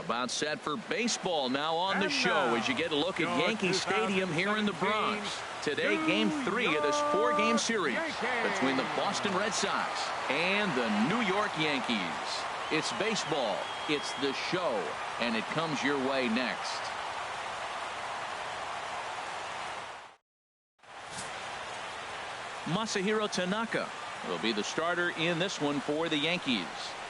About set for baseball now on the show as you get a look at Yankee Stadium here in the Bronx. Today, Game 3 of this 4-game series between the Boston Red Sox and the New York Yankees. It's baseball, it's the show, and it comes your way next. Masahiro Tanaka will be the starter in this one for the Yankees.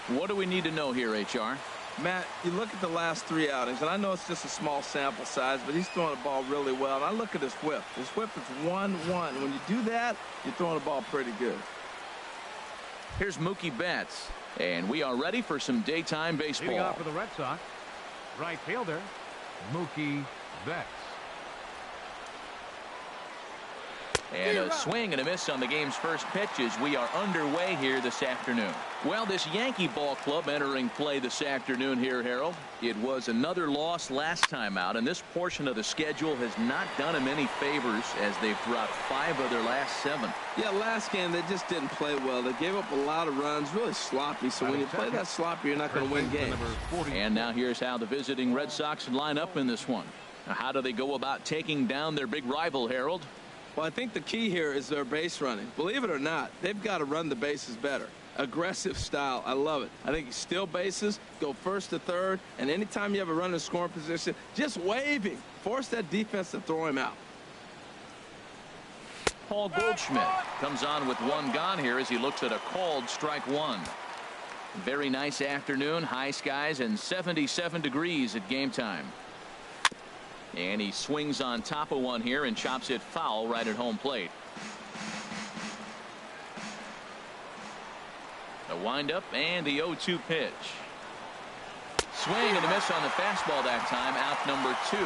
What do we need to know here, HR? Matt, you look at the last 3 outings, and I know it's just a small sample size, but he's throwing the ball really well. And I look at his whip. His whip is 1-1. When you do that, you're throwing the ball pretty good. Here's Mookie Betts, and we are ready for some daytime baseball. Leading off for the Red Sox, right fielder, Mookie Betts. And a swing and a miss on the game's first pitch as we are underway here this afternoon. Well, this Yankee ball club entering play this afternoon here, Harold. It was another loss last time out, and this portion of the schedule has not done them any favors as they've dropped 5 of their last 7. Yeah, last game they just didn't play well. They gave up a lot of runs, really sloppy. So when you play that sloppy, you're not going to win games. And now here's how the visiting Red Sox line up in this one. Now, how do they go about taking down their big rival, Harold? Well, I think the key here is their base running. Believe it or not, they've got to run the bases better. Aggressive style. I love it. I think you steal bases, go first to third, and anytime you have a runner in scoring position, just waving. Force that defense to throw him out. Paul Goldschmidt comes on with 1 gone here as he looks at a called strike 1. Very nice afternoon, high skies, and 77 degrees at game time. And he swings on top of one here and chops it foul right at home plate. The windup and the 0-2 pitch. Swing and a miss on the fastball that time. Out number 2.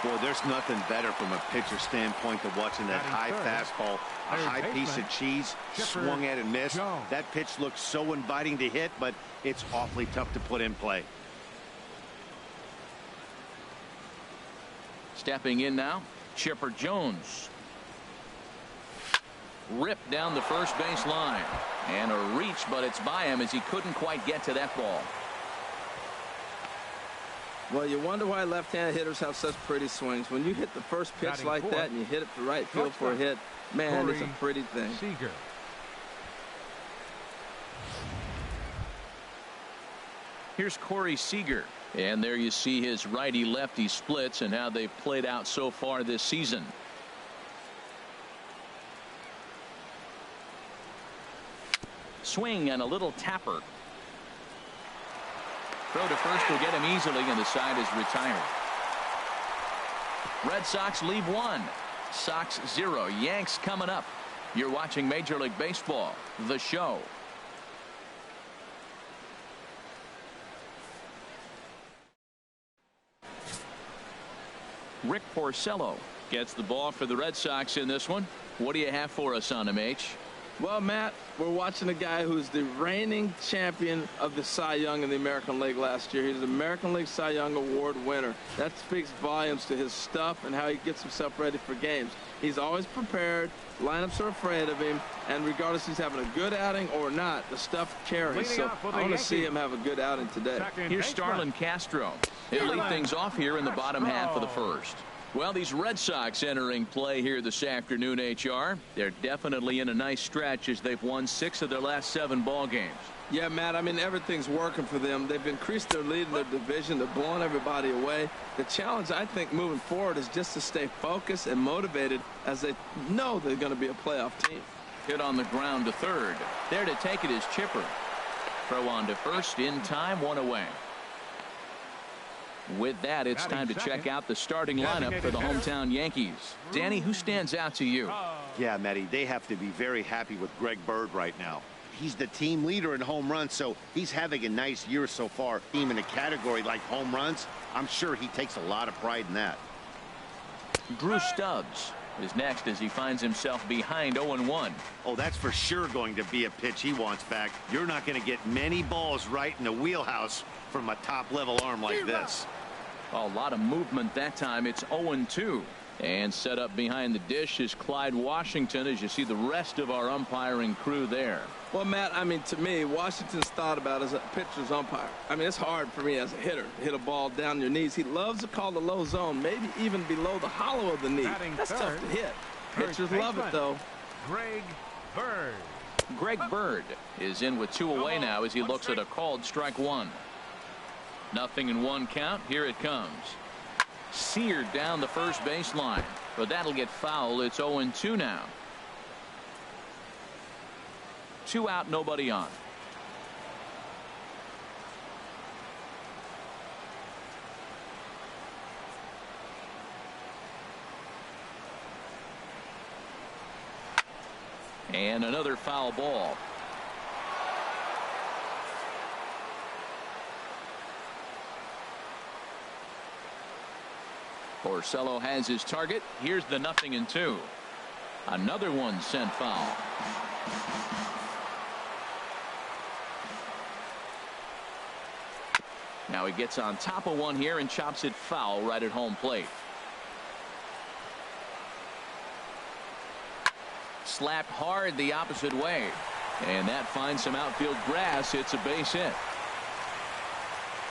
Boy, there's nothing better from a pitcher standpoint than watching that high fastball, a high piece of cheese, swung at and missed. That pitch looks so inviting to hit, but it's awfully tough to put in play. Stepping in now, Chipper Jones. Ripped down the first base line. And a reach, but it's by him as he couldn't quite get to that ball. Well, you wonder why left-handed hitters have such pretty swings. When you hit the first pitch like that and you hit it to right field for a hit, man, it's a pretty thing. Seager. Here's Corey Seager. And there you see his righty-lefty splits and how they've played out so far this season. Swing and a little tapper. Throw to first will get him easily, and the side is retired. Red Sox leave 1. Sox 0. Yanks coming up. You're watching Major League Baseball, the show. Rick Porcello gets the ball for the Red Sox in this one. What do you have for us on him, H? Well, Matt, we're watching a guy who's the reigning champion of the Cy Young in the American League last year. He's the American League Cy Young Award winner. That speaks volumes to his stuff and how he gets himself ready for games. He's always prepared. Lineups are afraid of him, and regardless he's having a good outing or not, the stuff carries. So I want to see him have a good outing today. Here's Starlin Castro. He'll lead things off here in the bottom half of the first. Well, these Red Sox entering play here this afternoon, HR. They're definitely in a nice stretch as they've won 6 of their last 7 ball games. Yeah, Matt, I mean, everything's working for them. They've increased their lead in their division. They're blowing everybody away. The challenge, I think, moving forward is just to stay focused and motivated as they know they're going to be a playoff team. Hit on the ground to third. There to take it is Chipper. Throw on to first in time, 1 away. With that, it's time to check out the starting lineup for the hometown Yankees. Danny, who stands out to you? Yeah, Matty, they have to be very happy with Greg Bird right now. He's the team leader in home runs, so he's having a nice year so far. Team in a category like home runs, I'm sure he takes a lot of pride in that. Drew Stubbs is next as he finds himself behind 0-1. Oh, that's for sure going to be a pitch he wants back. You're not going to get many balls right in the wheelhouse from a top-level arm like this. A lot of movement that time. It's 0-2. And set up behind the dish is Clyde Washington, as you see the rest of our umpiring crew there. Well, Matt, I mean, to me, Washington's thought about as a pitcher's umpire. I mean, it's hard for me as a hitter to hit a ball down your knees. He loves to call the low zone, maybe even below the hollow of the knee. That's tough to hit. Pitchers love it, though. Greg Bird. Greg Bird is in with 2 away now as he looks at a called strike 1. 0-1 count. Here it comes. Seared down the first baseline, but that'll get foul. It's 0-2 now. 2 out, nobody on. And another foul ball. Porcello has his target. Here's the 0-2. Another one sent foul. Now he gets on top of one here and chops it foul right at home plate. Slapped hard the opposite way. And that finds some outfield grass. It's a base hit.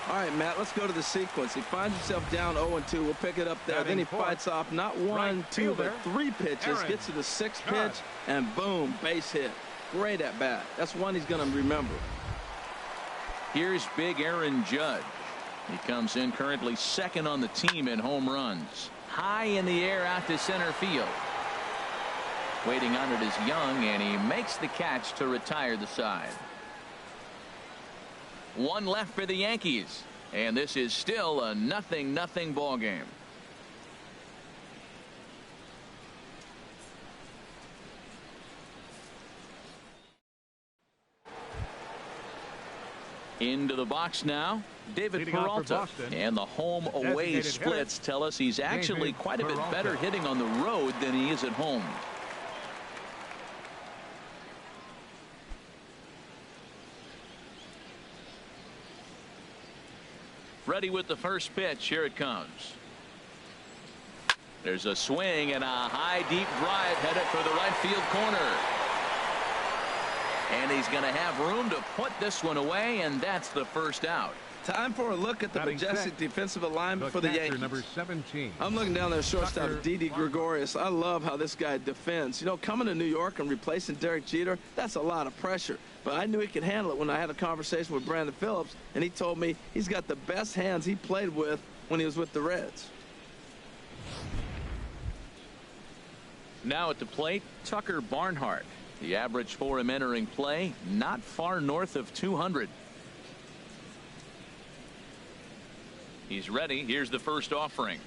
All right, Matt, let's go to the sequence. He finds himself down 0-2. We'll pick it up there. Then he fights off not 1, 2, but 3 pitches. Gets to the 6th pitch, and boom, base hit. Great at bat. That's one he's going to remember. Here's big Aaron Judge. He comes in currently 2nd on the team in home runs. High in the air out to center field. Waiting on it is Young, and he makes the catch to retire the side. 1 left for the Yankees, and this is still a 0-0 ball game. Into the box now, David Peralta, and the home-away splits tell us he's actually quite a bit better hitting on the road than he is at home. Ready with the first pitch. Here it comes. There's a swing and a high deep drive headed for the right field corner. And he's going to have room to put this one away, and that's the first out. Time for a look at the majestic defensive alignment for the Yankees. Number 17. I'm looking down there, shortstop Didi Gregorius. I love how this guy defends. You know, coming to New York and replacing Derek Jeter, that's a lot of pressure. But I knew he could handle it when I had a conversation with Brandon Phillips, and he told me he's got the best hands he played with when he was with the Reds. Now at the plate, Tucker Barnhart. The average for him entering play, not far north of 200. He's ready. Here's the first offering.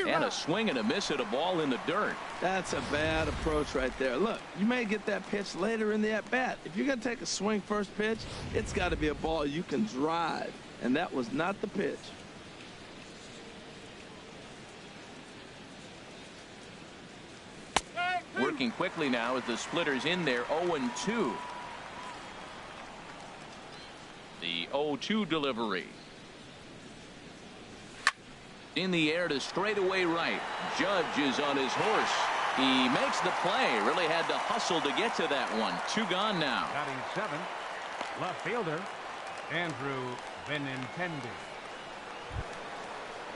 And a swing and a miss at a ball in the dirt. That's a bad approach right there. Look, you may get that pitch later in the at-bat. If you're going to take a swing first pitch, it's got to be a ball you can drive. And that was not the pitch. Working quickly now as the splitter's in there. 0-2. The 0-2 delivery. In the air to straightaway right. Judge is on his horse. He makes the play. Really had to hustle to get to that one. 2 gone now. Batting 7th, left fielder Andrew Benintendi.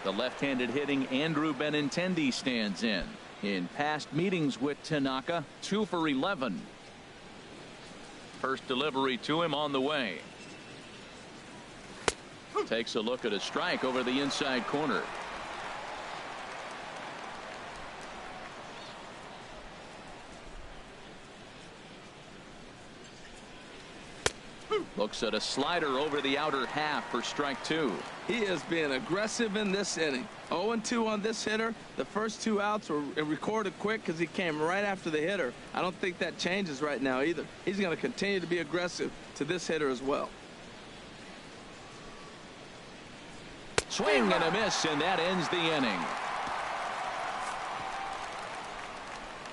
The left-handed hitting Andrew Benintendi stands in. In past meetings with Tanaka, 2 for 11. First delivery to him on the way. Takes a look at a strike over the inside corner. Looks at a slider over the outer half for strike 2. He is being aggressive in this inning. 0-2 on this hitter. The first 2 outs were recorded quick because he came right after the hitter. I don't think that changes right now either. He's going to continue to be aggressive to this hitter as well. Swing and a miss, and that ends the inning.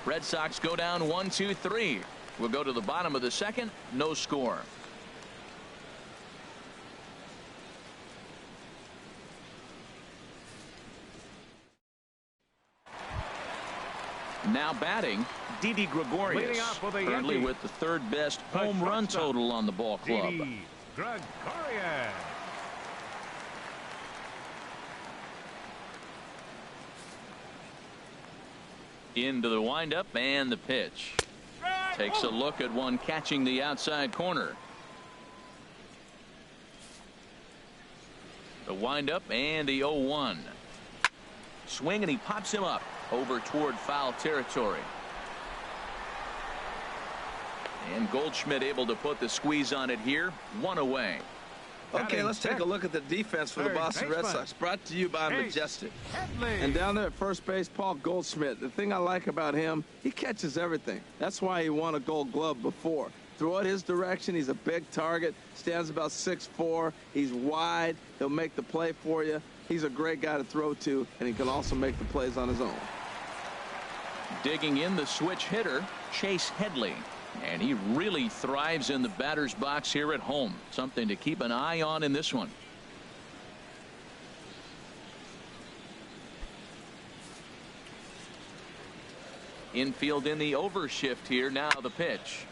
Red Sox go down 1-2-3. We'll go to the bottom of the 2nd. No score. Now batting, Didi Gregorius, Leading off for the currently Yankees, with the third best the home run shortstop, total on the ball club. Didi Gregorius. Into the windup and the pitch. Takes a look at one catching the outside corner. The windup and the 0-1. Swing and he pops him up over toward foul territory. And Goldschmidt able to put the squeeze on it here. One away. Okay, let's take a look at the defense for the Boston Red Sox. Brought to you by Majestic. And down there at first base, Paul Goldschmidt. The thing I like about him, he catches everything. That's why he won a Gold Glove before. Throw it his direction. He's a big target. Stands about 6'4". He's wide. He'll make the play for you. He's a great guy to throw to, and he can also make the plays on his own. Digging in the switch hitter, Chase Headley. And he really thrives in the batter's box here at home. Something to keep an eye on in this one. Infield in the overshift here. Now the pitch.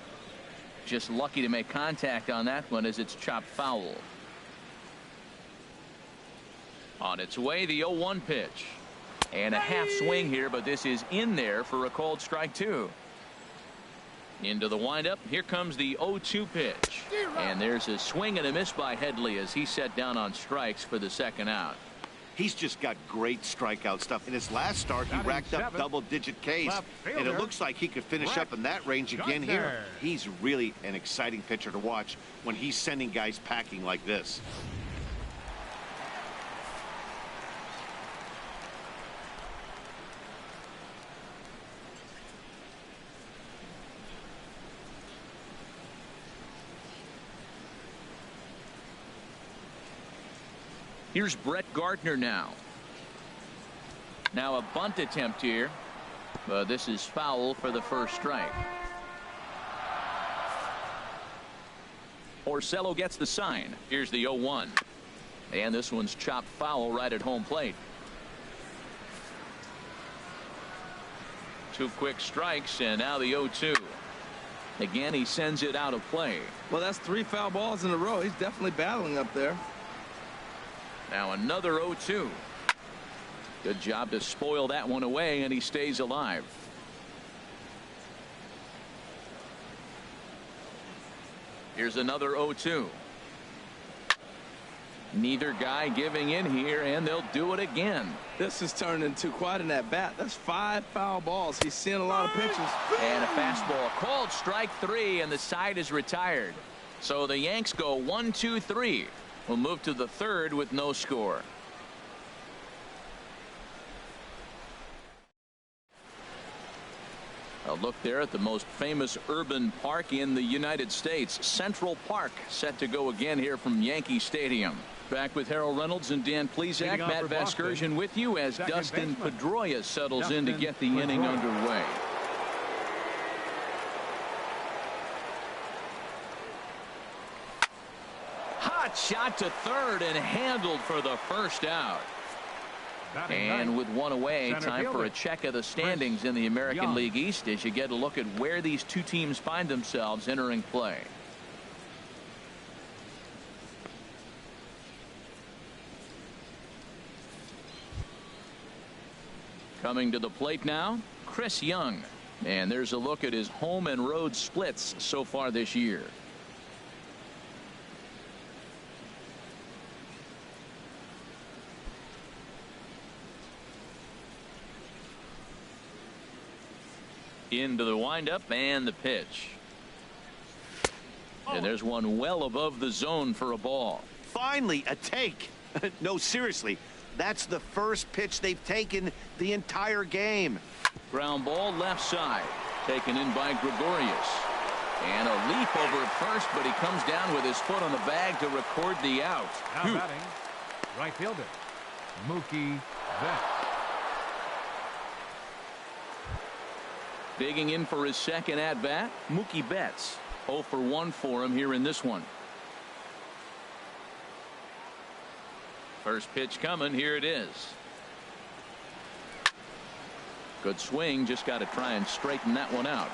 Just lucky to make contact on that one as it's chopped foul. On its way, the 0-1 pitch. And a half swing here, but this is in there for a called strike two. Into the windup. Here comes the 0-2 pitch. And there's a swing and a miss by Headley as he set down on strikes for the second out. He's just got great strikeout stuff. In his last start, he racked up double-digit Ks, and it looks like he could finish up in that range again here. He's really an exciting pitcher to watch when he's sending guys packing like this. Here's Brett Gardner now. Now a bunt attempt here. This is foul for the first strike. Orsello gets the sign. Here's the 0-1. And this one's chopped foul right at home plate. Two quick strikes and now the 0-2. Again, he sends it out of play. Well, that's 3 foul balls in a row. He's definitely battling up there. Now another 0-2. Good job to spoil that one away, and he stays alive. Here's another 0-2. Neither guy giving in here, and they'll do it again. This has turned into quite an at-bat. That's 5 foul balls. He's seeing a lot of pitches. And a fastball called strike 3, and the side is retired. So the Yanks go 1-2-3. We'll move to the third with no score. A look there at the most famous urban park in the United States, Central Park, set to go again here from Yankee Stadium. Back with Harold Reynolds and Dan Plesac. Matt Vasgersian with you as Dustin Pedroia settles in to get the inning underway. Hot shot to third and handled for the first out. And with one away, time for a check of the standings in the American League East as you get a look at where these two teams find themselves entering play. Coming to the plate now, Chris Young. And there's a look at his home and road splits so far this year. Into the windup and the pitch. And there's one well above the zone for a ball. Finally, a take. No, seriously, that's the first pitch they've taken the entire game. Ground ball left side, taken in by Gregorius. And a leap over at first, but he comes down with his foot on the bag to record the out. Now batting, right fielder, Mookie Betts. Digging in for his second at-bat, Mookie Betts. 0 for 1 for him here in this one. First pitch coming. Here it is. Good swing, just got to try and straighten that one out.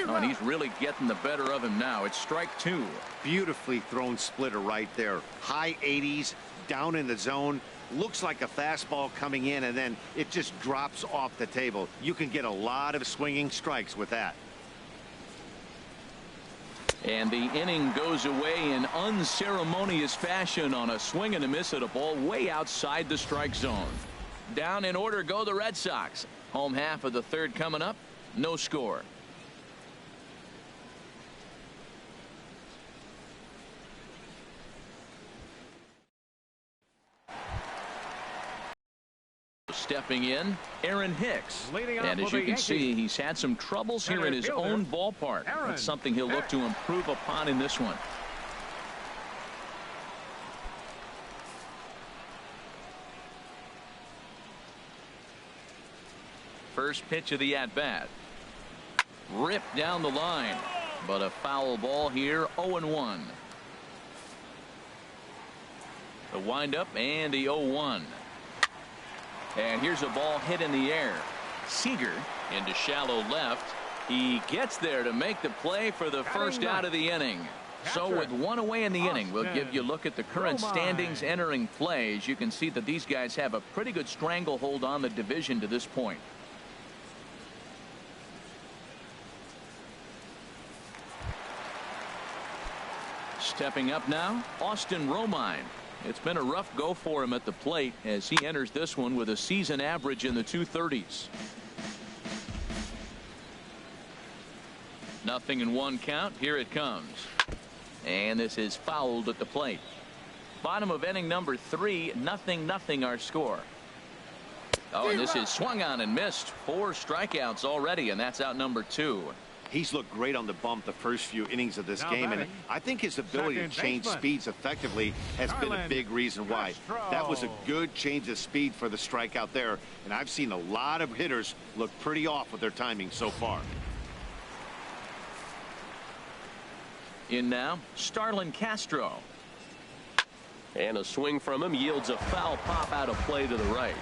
Oh, and he's really getting the better of him now. It's strike 2. Beautifully thrown splitter right there. High 80s, down in the zone. Looks like a fastball coming in, and then it just drops off the table. You can get a lot of swinging strikes with that. And the inning goes away in unceremonious fashion on a swing and a miss at a ball way outside the strike zone. Down in order go the Red Sox. Home half of the third coming up. No score. Stepping in, Aaron Hicks. And as you can see, he's had some troubles here in his own ballpark. That's something he'll look to improve upon in this one. First pitch of the at-bat. Ripped down the line, but a foul ball here. 0-1. The windup and the 0-1. And here's a ball hit in the air. Seager into shallow left. He gets there to make the play for the first out of the inning. So with one away in the inning, we'll give you a look at the current standings entering play. As you can see that these guys have a pretty good stranglehold on the division to this point. Stepping up now, Austin Romine. It's been a rough go for him at the plate as he enters this one with a season average in the 230s. 0-1 count. Here it comes. And this is fouled at the plate. Bottom of inning number 3. 0-0 our score. Oh, and this is swung on and missed. 4 strikeouts already, and that's out number 2. He's looked great on the bump the first few innings of this game, and I think his ability to change speeds effectively has been a big reason why. That was a good change of speed for the strikeout there, and I've seen a lot of hitters look pretty off with their timing so far. In now, Starlin Castro. And a swing from him yields a foul pop out of play to the right.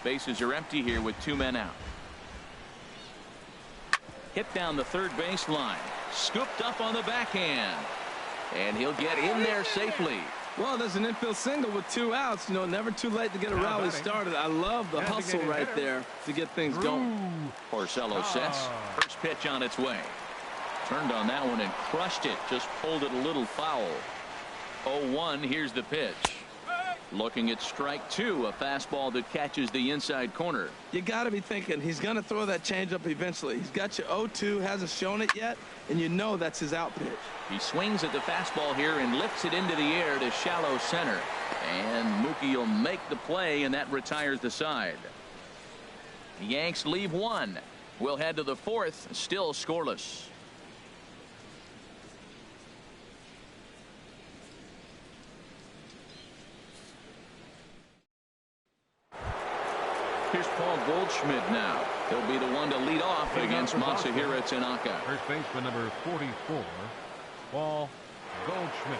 Bases are empty here with 2 men out. Hit down the third base line. Scooped up on the backhand. And he'll get in there safely. Well, there's an infield single with 2 outs. You know, never too late to get a rally started. I love the hustle right there to get things going. Porcello sets. First pitch on its way. Turned on that one and crushed it. Just pulled it a little foul. 0-1. Here's the pitch. Looking at strike 2, a fastball that catches the inside corner. You got to be thinking he's going to throw that changeup eventually. He's got you 0-2, hasn't shown it yet, and you know that's his out pitch. He swings at the fastball here and lifts it into the air to shallow center. And Mookie will make the play, and that retires the side. The Yanks leave 1. We'll head to the 4th, still scoreless. Here's Paul Goldschmidt now. He'll be the one to lead off against Masahiro Tanaka. First baseman number 44, Paul Goldschmidt.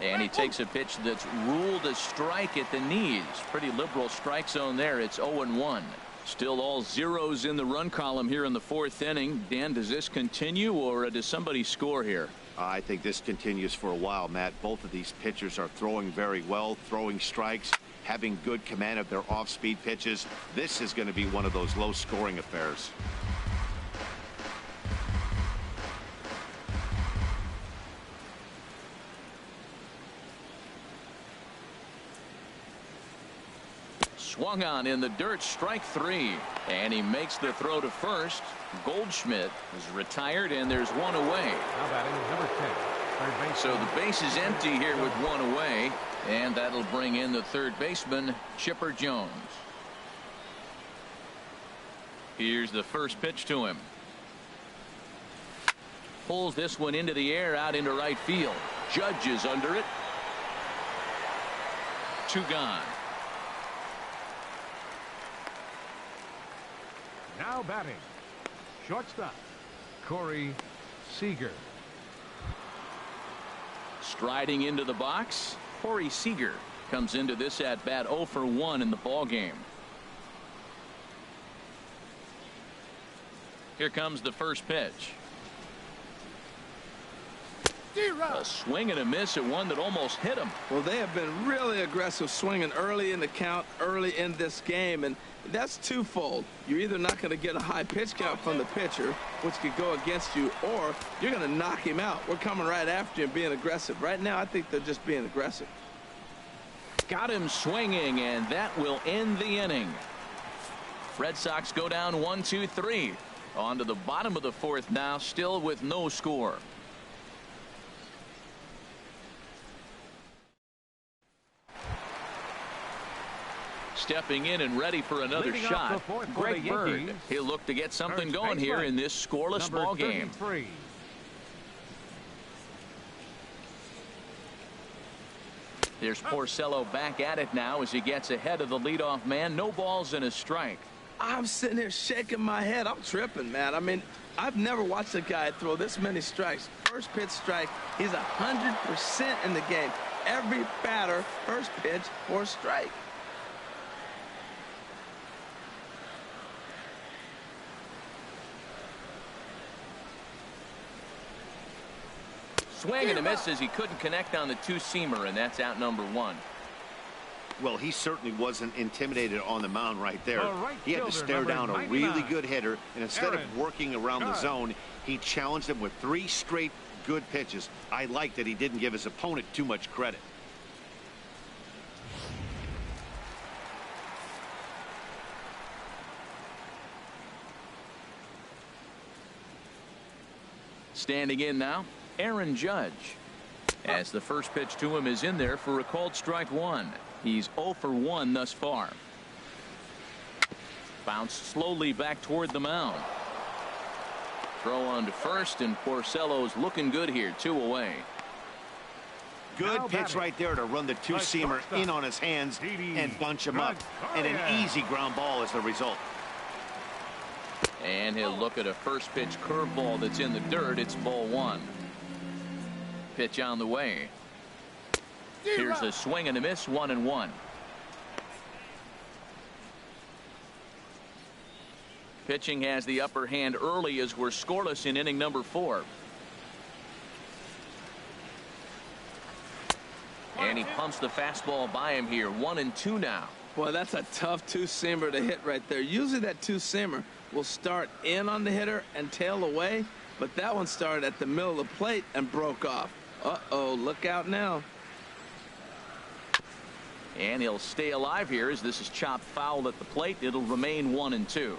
And he takes a pitch that's ruled a strike at the knees. Pretty liberal strike zone there. It's 0-1. Still all zeros in the run column here in the 4th inning. Dan, does this continue, or does somebody score here? I think this continues for a while, Matt. Both of these pitchers are throwing very well, throwing strikes, having good command of their off-speed pitches. This is going to be one of those low-scoring affairs. Swung on in the dirt, strike 3. And he makes the throw to first. Goldschmidt is retired, and there's 1 away. Now batting is number 10. Third base. So the base is empty here with 1 away. And that'll bring in the third baseman, Chipper Jones. Here's the first pitch to him. Pulls this one into the air, out into right field. Judge is under it. 2 gone. Now batting, shortstop, Corey Seager. Striding into the box, Corey Seager comes into this at bat 0 for 1 in the ball game. Here comes the first pitch. A swing and a miss at one that almost hit him. Well, they have been really aggressive swinging early in the count, early in this game, and that's twofold. You're either not going to get a high pitch count from the pitcher, which could go against you, or you're going to knock him out. We're coming right after you and being aggressive. Right now, I think they're just being aggressive. Got him swinging, and that will end the inning. Red Sox go down 1-2-3. On to the bottom of the fourth now, still with no score. Stepping in and ready for another shot, Greg Bird. He'll look to get something going here in this scoreless ball game. There's Porcello back at it now as he gets ahead of the leadoff man. No balls and a strike. I'm sitting here shaking my head. I'm tripping, man. I mean, I've never watched a guy throw this many strikes. First pitch strike, he's 100% in the game. Every batter, first pitch or strike. Swing and a miss as he couldn't connect on the two-seamer, and that's out number one. Well, he certainly wasn't intimidated on the mound right there. Right, he had to stare down a 99. really good hitter, and instead of working around the zone, he challenged him with 3 straight good pitches. I like that he didn't give his opponent too much credit. Standing in now, Aaron Judge. As the first pitch to him is in there for a called strike one. He's 0 for 1 thus far. Bounced slowly back toward the mound. Throw on to first, and Porcello's looking good here, 2 away. Good pitch right there to run the two-seamer in on his hands and bunch him up. And an easy ground ball is the result. And he'll look at a first pitch curveball that's in the dirt. It's ball 1. Pitch on the way. Here's a swing and a miss, 1-1. Pitching has the upper hand early as we're scoreless in inning number 4. And he pumps the fastball by him here. 1-2 now. Boy, that's a tough two-seamer to hit right there. Usually that two-seamer will start in on the hitter and tail away, but that one started at the middle of the plate and broke off. Uh-oh, look out now. And he'll stay alive here as this is chopped foul at the plate. It'll remain 1-2.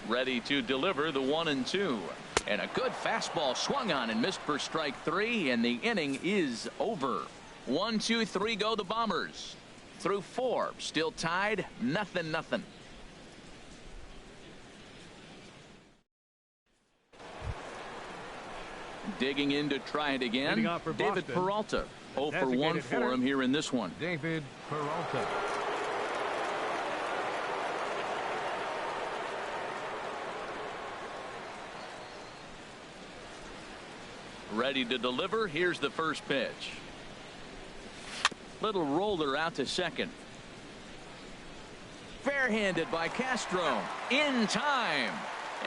Ready to deliver the 1-2. And a good fastball swung on and missed for strike 3, and the inning is over. 1-2-3 go the Bombers. Through 4, still tied, 0-0. Digging in to try it again, David Peralta. 0 for 1 for him here in this one. David Peralta. Ready to deliver. Here's the first pitch. Little roller out to second. Fair-handed by Castro. In time.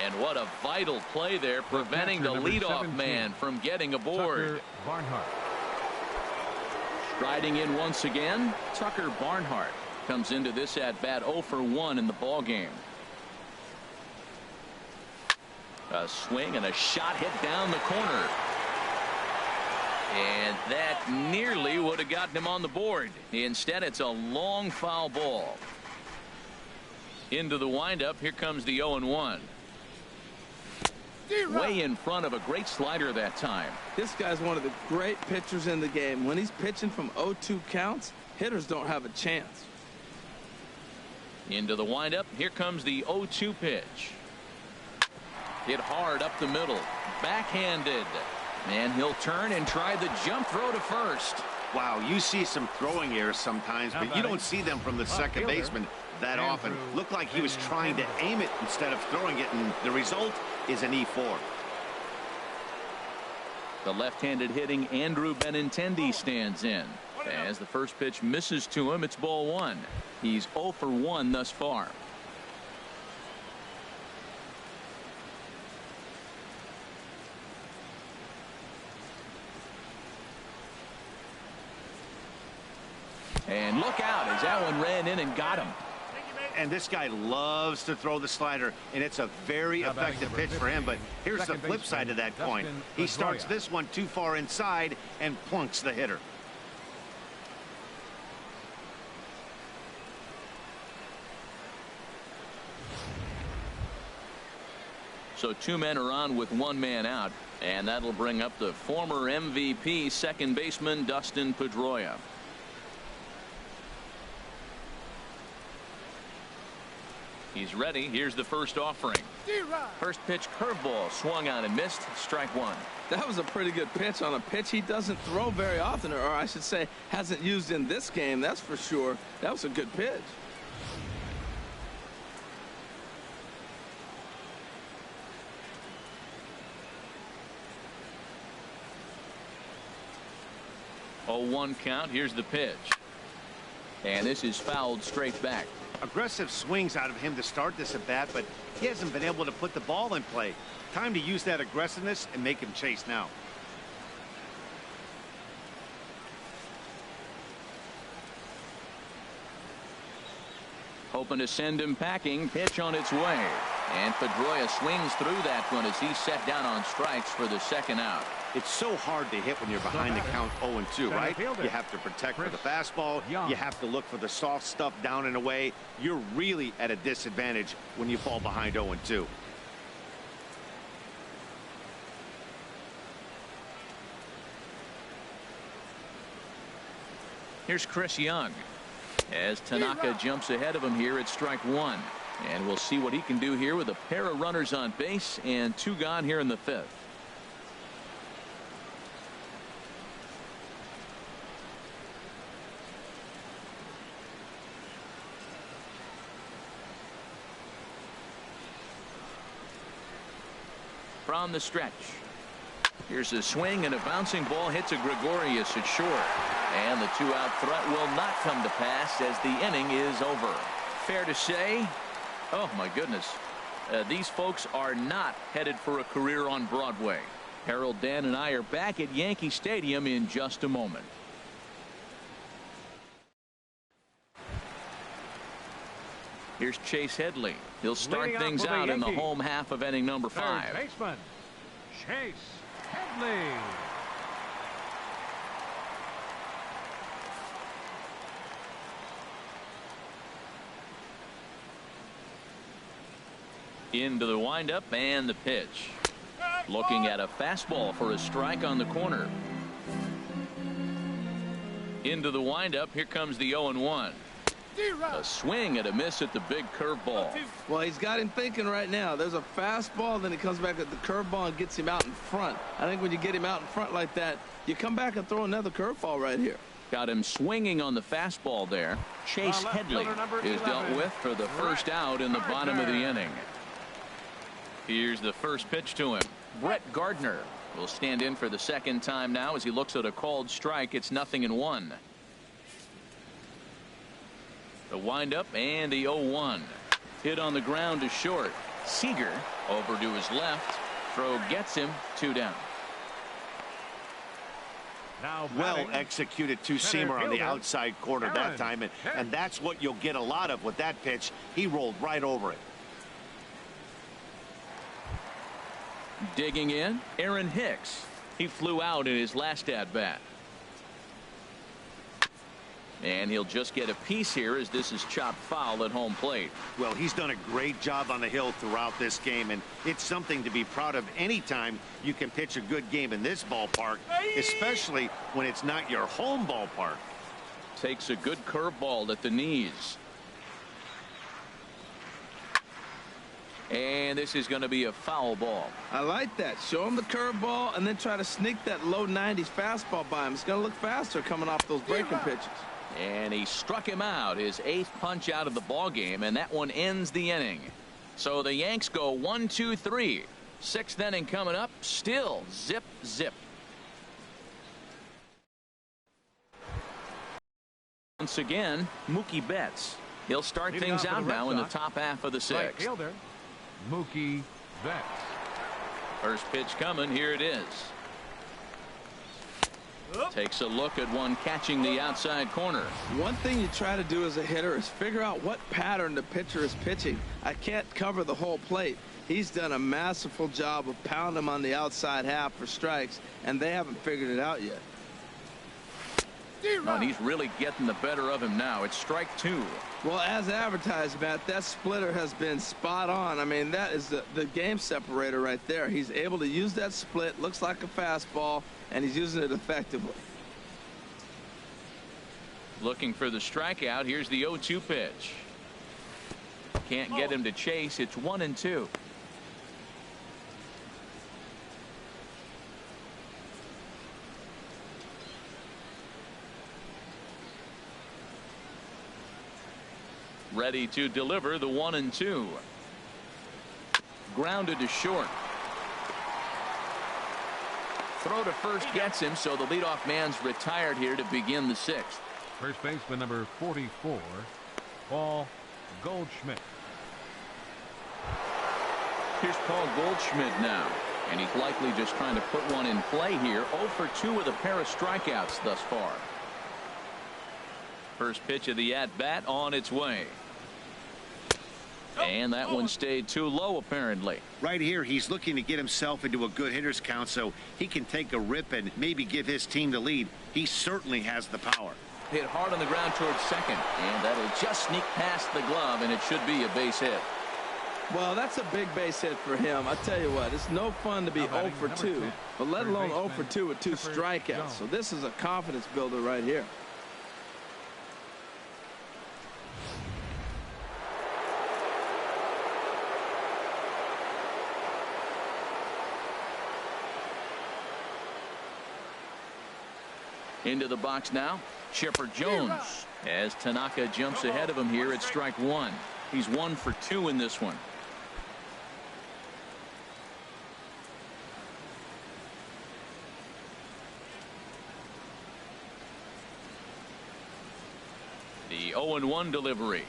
And what a vital play there, preventing the leadoff man from getting aboard. Tucker Barnhart. Striding in once again, Tucker Barnhart comes into this at bat 0 for 1 in the ball game. A swing and a shot hit down the corner. And that nearly would have gotten him on the board. Instead, it's a long foul ball. Into the windup. Here comes the 0-1. Way in front of a great slider that time. This guy's one of the great pitchers in the game. When he's pitching from 0-2 counts, hitters don't have a chance. Into the windup. Here comes the 0-2 pitch. Hit hard up the middle. Backhanded. And he'll turn and try the jump throw to first. Wow, you see some throwing errors sometimes, but you don't see them from the second baseman. that often. Looked like he was trying to aim it instead of throwing it, and the result is an E4. The left-handed hitting Andrew Benintendi stands in. As the first pitch misses to him, it's ball one. He's 0 for 1 thus far. And look out as that one ran in and got him. And this guy loves to throw the slider, and it's a very effective pitch for him. But here's the flip side of that coin. He starts this one too far inside and plunks the hitter. So 2 men are on with 1 man out, and that'll bring up the former MVP second baseman Dustin Pedroia. He's ready. Here's the first offering. First pitch curveball swung on and missed. Strike one. That was a pretty good pitch on a pitch he doesn't throw very often, or I should say hasn't used in this game. That's for sure. That was a good pitch. Oh, 1 count. Here's the pitch. And this is fouled straight back. Aggressive swings out of him to start this at bat, but he hasn't been able to put the ball in play. Time to use that aggressiveness and make him chase now. Hoping to send him packing. Pitch on its way. And Pedroia swings through that one as he's set down on strikes for the second out. It's so hard to hit when you're behind the count 0-2, right? You have to protect for the fastball. You have to look for the soft stuff down and away. You're really at a disadvantage when you fall behind 0-2. Here's Chris Young. As Tanaka jumps ahead of him here at strike one. And we'll see what he can do here with a pair of runners on base and 2 gone here in the 5th. From the stretch. Here's a swing, and a bouncing ball hits a Gregorius at short. And the 2-out threat will not come to pass as the inning is over. Fair to say, oh my goodness, these folks are not headed for a career on Broadway. Harold, Dan, and I are back at Yankee Stadium in just a moment. Here's Chase Headley. He'll start things out in the home half of inning number 5. Third baseman, Chase Headley. Into the windup and the pitch. Looking at a fastball for a strike on the corner. Into the windup. Here comes the 0-1. A swing and a miss at the big curveball. Well, he's got him thinking right now. There's a fastball, then he comes back at the curveball and gets him out in front. I think when you get him out in front like that, you come back and throw another curveball right here. Got him swinging on the fastball there. Chase Headley is dealt with for the first out in the bottom of the inning. Here's the first pitch to him. Brett Gardner will stand in for the second time now as he looks at a called strike. It's 0-1. The windup and the 0-1. Hit on the ground to short. Seager over to his left. Throw gets him. 2 down. Well executed two-seamer on the outside corner that time, and that's what you'll get a lot of with that pitch. He rolled right over it. Digging in, Aaron Hicks. He flew out in his last at-bat. And he'll just get a piece here as this is chopped foul at home plate. Well, he's done a great job on the hill throughout this game, and it's something to be proud of anytime you can pitch a good game in this ballpark, especially when it's not your home ballpark. Takes a good curveball at the knees. And this is going to be a foul ball. I like that. Show him the curveball and then try to sneak that low 90s fastball by him. It's going to look faster coming off those breaking pitches. And he struck him out, his 8th punch out of the ball game, and that one ends the inning. So the Yanks go 1, 2, 3. 6th inning coming up. Still zip zip. Once again, Mookie Betts. He'll start things out now in the top half of the 6th. Right fielder, Mookie Betts. First pitch coming. Here it is. Takes a look at one catching the outside corner. One thing you try to do as a hitter is figure out what pattern the pitcher is pitching. I can't cover the whole plate. He's done a masterful job of pounding him on the outside half for strikes, and they haven't figured it out yet. Oh, and he's really getting the better of him now. It's strike 2. Well, as advertised, Matt, that splitter has been spot on. I mean, that is the game separator right there. He's able to use that split, looks like a fastball, and he's using it effectively. Looking for the strikeout. Here's the 0-2 pitch. Can't get him to chase. It's 1-2. Ready to deliver the 1-2. Grounded to short. Throw to first gets him, so the leadoff man's retired here to begin the 6th. First baseman number 44, Paul Goldschmidt. Here's Paul Goldschmidt now, and he's likely just trying to put one in play here. 0 for 2 with a pair of strikeouts thus far. First pitch of the at-bat on its way. And that one stayed too low, apparently. Right here, he's looking to get himself into a good hitter's count so he can take a rip and maybe give his team the lead. He certainly has the power. Hit hard on the ground towards second, and that'll just sneak past the glove, and it should be a base hit. Well, that's a big base hit for him. I tell you what, it's no fun to be 0 for 2, but let alone 0 for 2 with 2 strikeouts. So this is a confidence builder right here. Into the box now, Chipper Jones, as Tanaka jumps ahead of him here at strike 1. He's 1 for 2 in this one. The 0-1 delivery.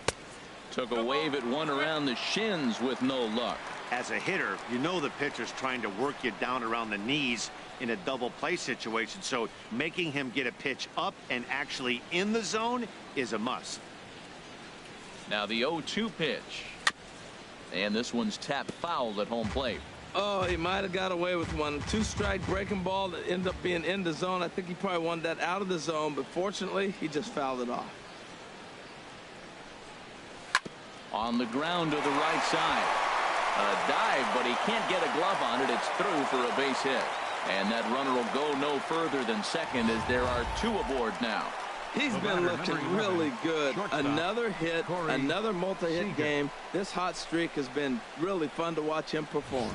Took a wave at one around the shins with no luck. As a hitter, you know the pitcher's trying to work you down around the knees in a double play situation, so making him get a pitch up and actually in the zone is a must. Now the 0-2 pitch, and this one's tapped foul at home plate. Oh, he might have got away with one. 2-strike breaking ball that ended up being in the zone. I think he probably wanted that out of the zone, but fortunately he just fouled it off. On the ground to the right side, a dive, but he can't get a glove on it. It's through for a base hit. And that runner will go no further than second as there are 2 aboard now. He's been looking really good. Another hit, another multi-hit game. This hot streak has been really fun to watch him perform.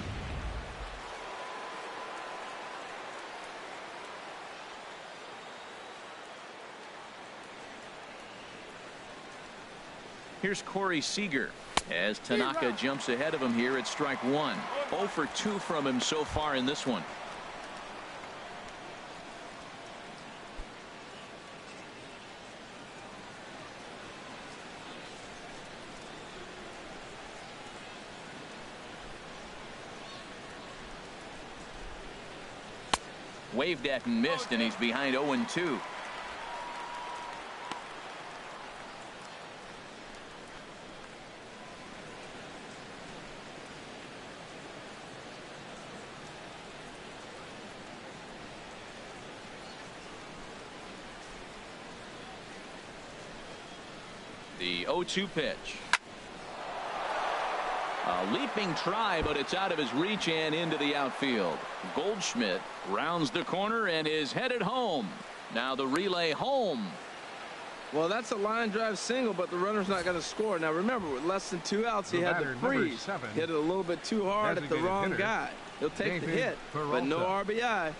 Here's Corey Seager as Tanaka jumps ahead of him here at strike 1. 0 for 2 from him so far in this one. Waved at and missed, and he's behind 0-2. The 0-2 pitch. A leaping try, but it's out of his reach and into the outfield. Goldschmidt rounds the corner and is headed home. Now the relay home. Well, that's a line drive single, but the runner's not going to score. Now remember, with less than 2 outs, he had to freeze. Hit it a little bit too hard at the wrong guy. He'll take the hit, but no RBI.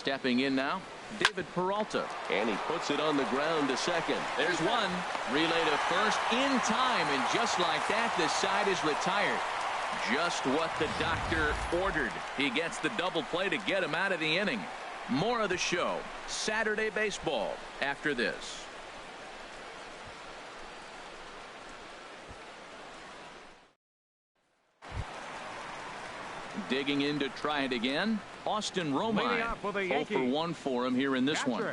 Stepping in now, David Peralta. And he puts it on the ground to second. There's one. Relay to first in time, and just like that, the side is retired. Just what the doctor ordered. He gets the double play to get him out of the inning. More of the show, Saturday baseball, after this. Digging in to try it again, Austin Romine. 0 for 1 for him here in this one.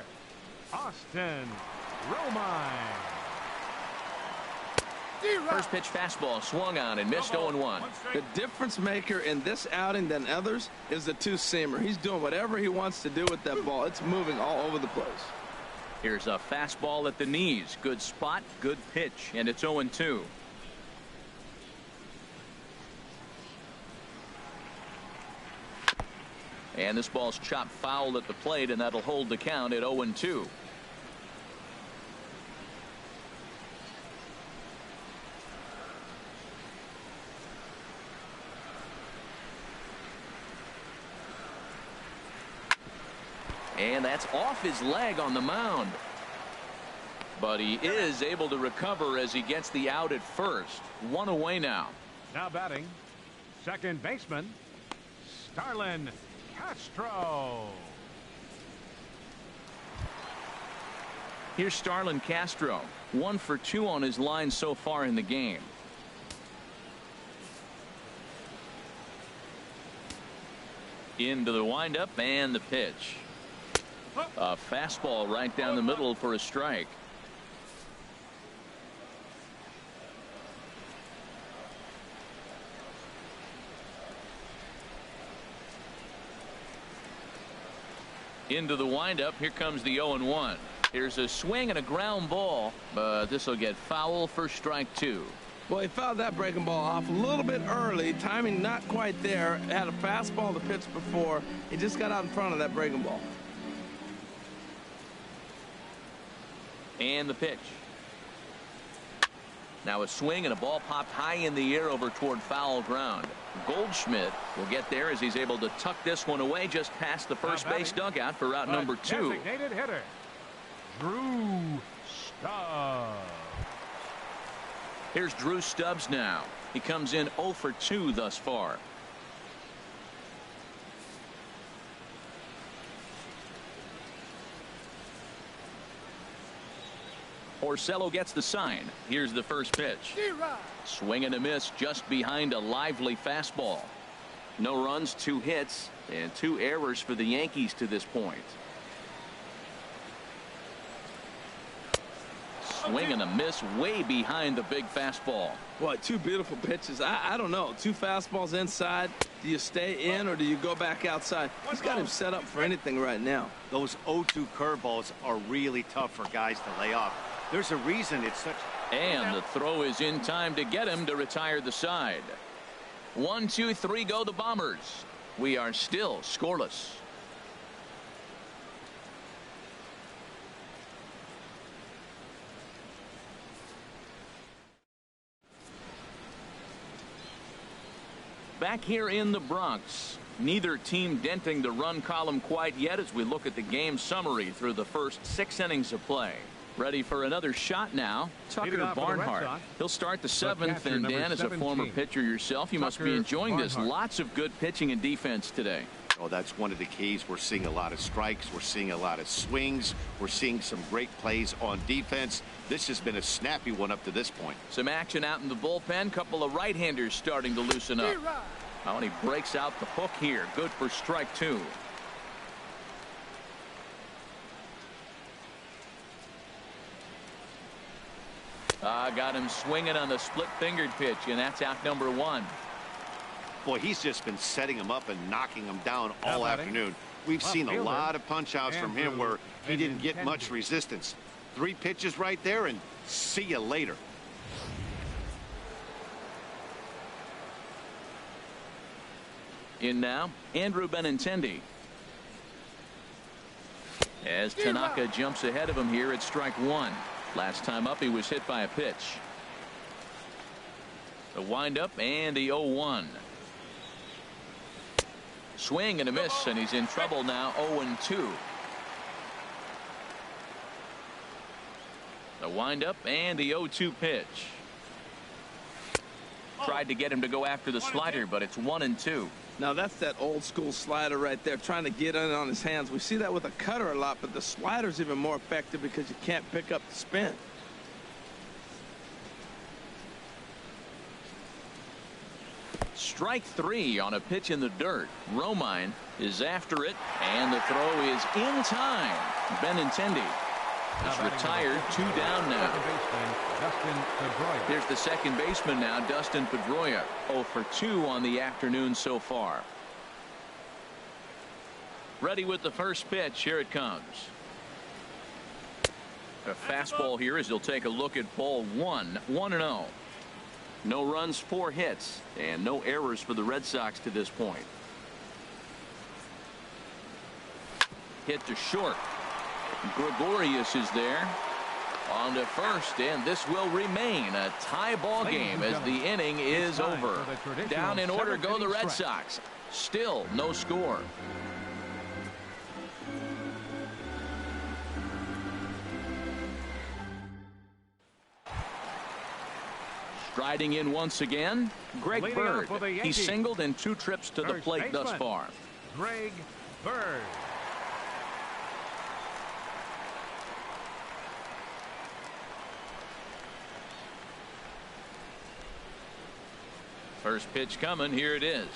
Austin Romine. First pitch fastball swung on and missed 0-1. The difference maker in this outing than others is the two-seamer. He's doing whatever he wants to do with that ball. It's moving all over the place. Here's a fastball at the knees. Good spot, good pitch, and it's 0-2. And this ball's chopped foul at the plate, and that'll hold the count at 0-2. And that's off his leg on the mound. But he is able to recover as he gets the out at first. One away now. Now batting, second baseman, Starlin Castro. Here's Starlin Castro. 1 for 2 on his line so far in the game. Into the windup and the pitch. A fastball right down the middle for a strike. Into the windup. Here comes the 0-1. Here's a swing and a ground ball, but this will get foul for strike 2. Well, he fouled that breaking ball off a little bit early. Timing not quite there. Had a fastball to pitch before. He just got out in front of that breaking ball. And the pitch. Now a swing and a ball popped high in the air over toward foul ground. Goldschmidt will get there as he's able to tuck this one away just past the first base dugout for route number 2. Designated hitter, Drew Stubbs. Here's Drew Stubbs now. He comes in 0 for 2 thus far. Porcello gets the sign. Here's the first pitch. Swing and a miss just behind a lively fastball. No runs, 2 hits, and 2 errors for the Yankees to this point. Swing and a miss way behind the big fastball. Boy, 2 beautiful pitches. I don't know. 2 fastballs inside. Do you stay in or do you go back outside? He's got him set up for anything right now. Those 0-2 curveballs are really tough for guys to lay off. There's a reason it's such. And the throw is in time to get him to retire the side. 1, 2, 3 go the Bombers. We are still scoreless. Back here in the Bronx, neither team denting the run column quite yet as we look at the game summary through the first 6 innings of play. Ready for another shot now, Tucker Barnhart. He'll start the 7th, and Dan, as a former pitcher yourself, you must be enjoying this. Lots of good pitching and defense today. Oh, that's one of the keys. We're seeing a lot of strikes. We're seeing a lot of swings. We're seeing some great plays on defense. This has been a snappy one up to this point. Some action out in the bullpen. Couple of right-handers starting to loosen up. Oh, and he breaks out the hook here. Good for strike 2. Got him swinging on the split-fingered pitch, and that's out number 1. Boy, he's just been setting him up and knocking him down all afternoon. We've seen a lot of punch-outs from him where he didn't get much resistance. 3 pitches right there, and see you later. In now, Andrew Benintendi. As Tanaka jumps ahead of him here at strike 1. Last time up, he was hit by a pitch. The windup and the 0-1. Swing and a miss, and he's in trouble now. 0-2. The windup and the 0-2 pitch. Tried to get him to go after the slider, but it's 1-2. Now that's that old school slider right there, trying to get in on his hands. We see that with a cutter a lot, but the slider's even more effective because you can't pick up the spin. Strike 3 on a pitch in the dirt. Romine is after it, and the throw is in time. Benintendi is retired. 2 down now. Here's the second baseman now, Dustin Pedroia. 0 for 2 on the afternoon so far. Ready with the first pitch. Here it comes. A fastball here as he'll take a look at ball 1. 1-0. No runs, 4 hits, and no errors for the Red Sox to this point. Hit to short. Gregorius is there. On to first, and this will remain a tie ball game as the inning is over. Down in order go the Red Sox. Still no score. Striding in once again, Greg Bird. He singled in 2 trips to the plate thus far. Greg Bird. First pitch coming. Here it is.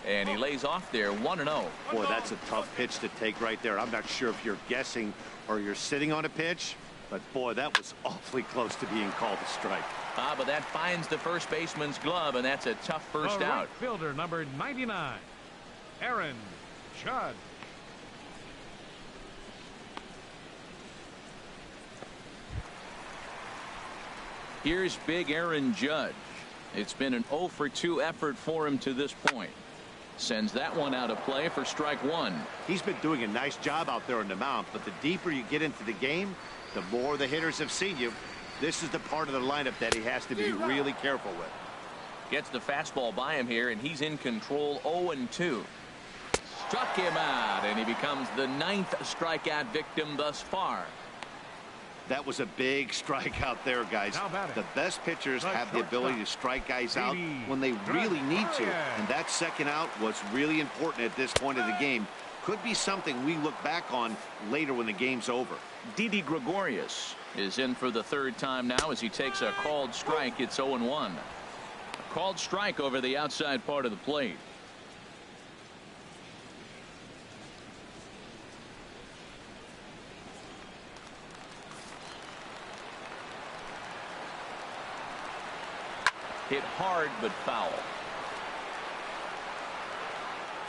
And he lays off there. 1-0. Boy, that's a tough pitch to take right there. I'm not sure if you're guessing or you're sitting on a pitch, but boy, that was awfully close to being called a strike. But that finds the first baseman's glove, and that's a tough first The out. right fielder, number 99, Aaron Judge. Here's big Aaron Judge. It's been an 0 for 2 effort for him to this point. Sends that one out of play for strike 1. He's been doing a nice job out there on the mound, but the deeper you get into the game, the more the hitters have seen you. This is the part of the lineup that he has to be really careful with. Gets the fastball by him here, and he's in control. 0-2. Struck him out, and he becomes the 9th strikeout victim thus far. That was a big strikeout there, guys. The best pitchers have the ability to strike guys out when they really need to. And that second out was really important at this point of the game. Could be something we look back on later when the game's over. Didi Gregorius is in for the 3rd time now as he takes a called strike. It's 0-1. A called strike over the outside part of the plate. Hit hard but foul.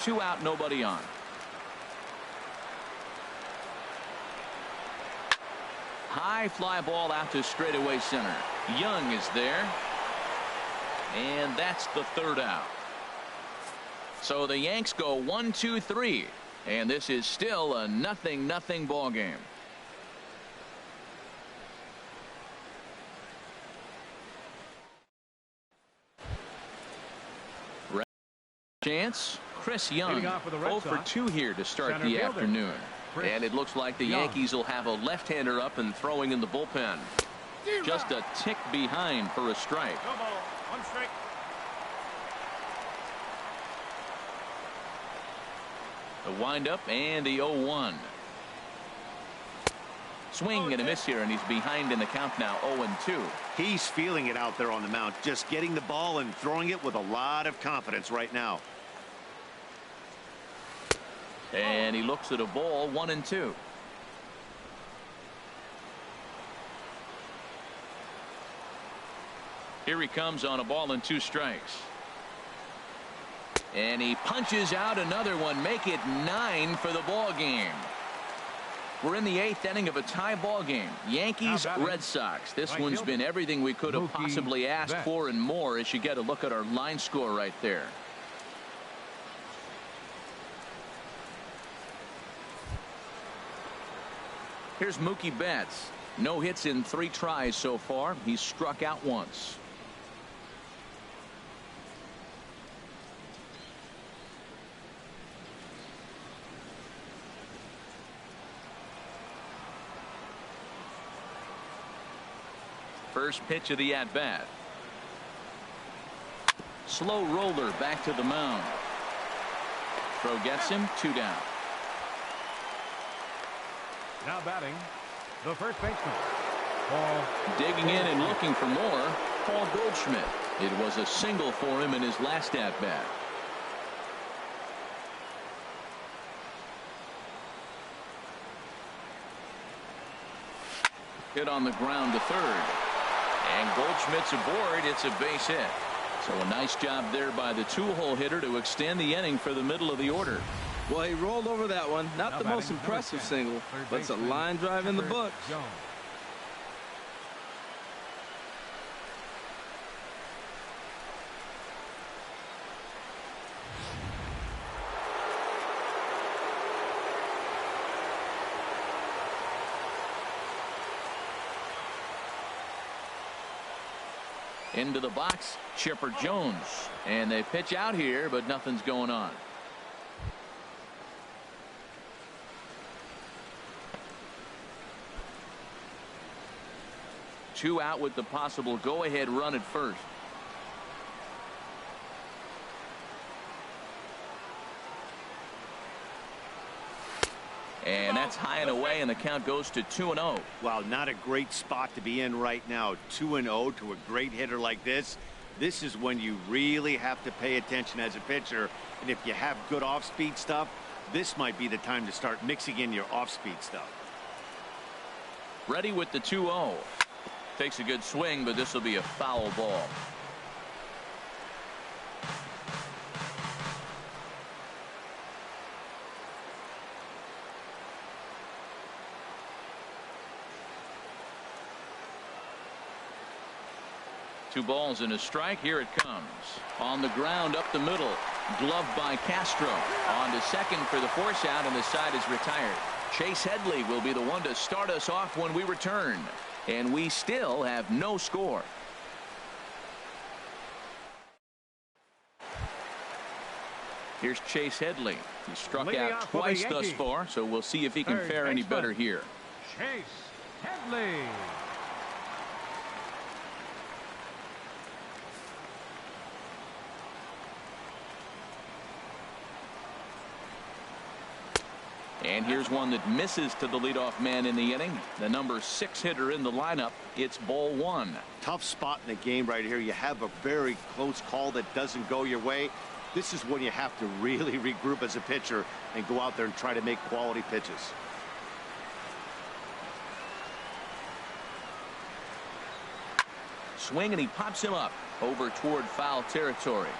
2 out, nobody on. High fly ball out to straightaway center. Young is there. And that's the 3rd out. So the Yanks go 1-2-3. And this is still a 0-0 ball game. Chance. Chris Young 0 for 2 here to start the afternoon. And it looks like the Yankees will have a left-hander up and throwing in the bullpen. Just a tick behind for a strike. The windup and the 0-1. Swing and a miss here, and he's behind in the count now. 0-2. He's feeling it out there on the mound, just getting the ball and throwing it with a lot of confidence right now. And he looks at a ball. 1-2. Here he comes on a ball and 2 strikes. And he punches out another one. Make it 9 for the ball game. We're in the 8th inning of a tie ball game. Yankees Red Sox. This one's been everything we could have possibly asked for and more as you get a look at our line score right there. Here's Mookie Betts. No hits in 3 tries so far. He's struck out once. First pitch of the at-bat. Slow roller back to the mound. Throw gets him, 2 down. Now batting, the first baseman, Paul. Digging in and looking for more, Paul Goldschmidt. It was a single for him in his last at-bat. Hit on the ground to third. And Goldschmidt's aboard. It's a base hit. So a nice job there by the two-hole hitter to extend the inning for the middle of the order. Well, he rolled over that one. Not Now the most impressive single, but it's a line drive in the books. Jones. Into the box, Chipper Jones. And they pitch out here, but nothing's going on. Two out with the possible go-ahead run at first. And that's high and away, and the count goes to 2-0. Wow, not a great spot to be in right now. 2-0 to a great hitter like this. This is when you really have to pay attention as a pitcher. And if you have good off-speed stuff, this might be the time to start mixing in your off-speed stuff. Ready with the 2-0. Takes a good swing, but this will be a foul ball. Two balls and a strike. Here it comes. On the ground up the middle. Gloved by Castro. On to second for the force out, and the side is retired. Chase Headley will be the one to start us off when we return. And we still have no score. Here's Chase Headley. He struck out twice thus far, so we'll see if he can fare any better here. Chase Headley. And here's one that misses to the leadoff man in the inning. The number 6 hitter in the lineup. It's ball 1. Tough spot in the game right here. You have a very close call that doesn't go your way. This is when you have to really regroup as a pitcher and go out there and try to make quality pitches. Swing, and he pops him up over toward foul territory.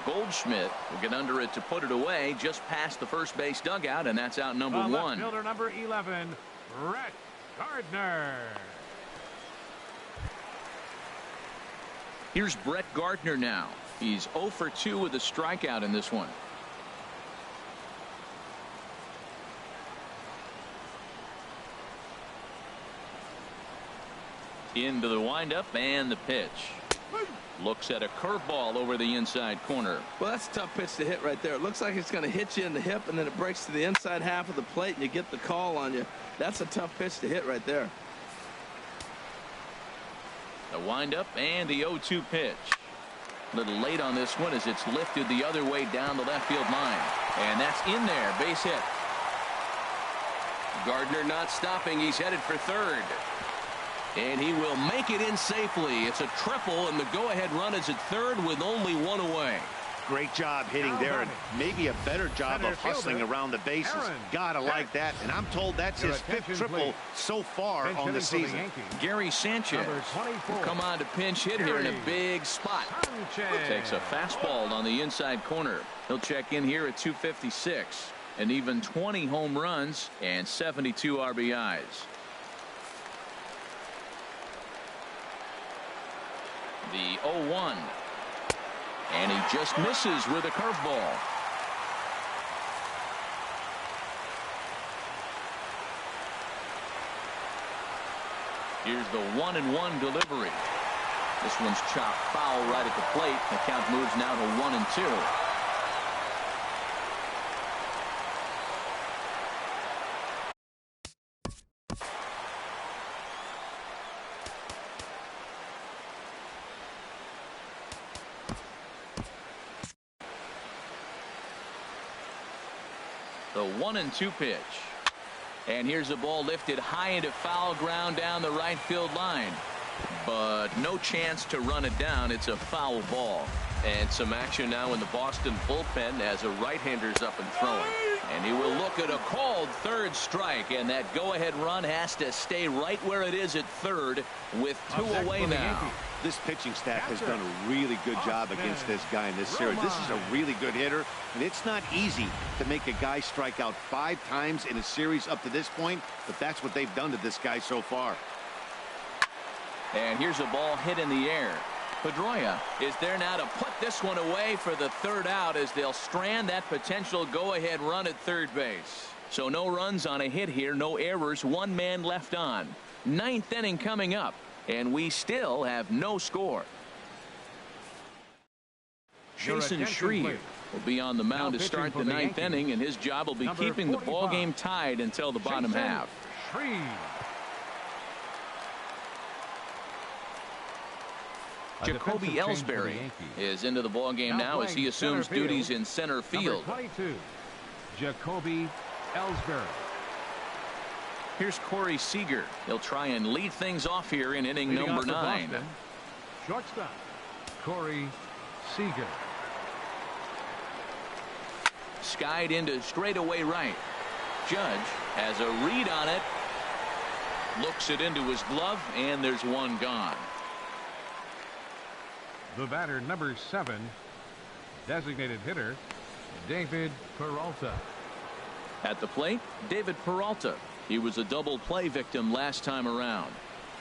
Goldschmidt will get under it to put it away just past the first base dugout, and that's out number 1. Left fielder number 11, Brett Gardner. Here's Brett Gardner now. He's 0 for 2 with a strikeout in this one. Into the windup and the pitch. Looks at a curveball over the inside corner. Well, that's a tough pitch to hit right there. It looks like it's going to hit you in the hip, and then it breaks to the inside half of the plate, and you get the call on you. That's a tough pitch to hit right there. The windup and the 0-2 pitch. A little late on this one as it's lifted the other way down the left field line. And that's in there. Base hit. Gardner not stopping. He's headed for third. And he will make it in safely. It's a triple, and the go-ahead run is at third with only 1 away. Great job hitting there, and maybe a better job of hustling around the bases. Gotta like that, and I'm told that's his 5th triple so far on the season. Gary Sanchez will come on to pinch hit here in a big spot. Takes a fastball on the inside corner. He'll check in here at 256. And even 20 home runs and 72 RBIs. The 0-1. And he just misses with a curveball. Here's the 1-1 delivery. This one's chopped foul right at the plate. The count moves now to 1-2. The 1-2 pitch. And here's the ball lifted high into foul ground down the right field line. But no chance to run it down. It's a foul ball. And some action now in the Boston bullpen as a right-hander's up and throwing. And he will look at a called third strike. And that go-ahead run has to stay right where it is at third with 2 away now. This pitching staff has done a really good job against this guy in this series. This is a really good hitter, and it's not easy to make a guy strike out 5 times in a series up to this point, but that's what they've done to this guy so far. And here's a ball hit in the air. Pedroia is there now to put this one away for the 3rd out as they'll strand that potential go-ahead run at third base. So no runs on a hit here, no errors, 1 man left on. 9th inning coming up, and we still have no score. Jason Schreier will be on the mound to start the 9th inning, and his job will be keeping the ball game tied until the bottom half. Jacoby Ellsbury is into the ball game now as he assumes duties in center field. Number 22, Jacoby Ellsbury. Here's Corey Seager. He'll try and lead things off here in inning number 9. Shortstop Corey Seager. Skied into straightaway right. Judge has a read on it. Looks it into his glove, and there's 1 gone. The batter, number 7, designated hitter, David Peralta. At the plate, David Peralta. He was a double play victim last time around.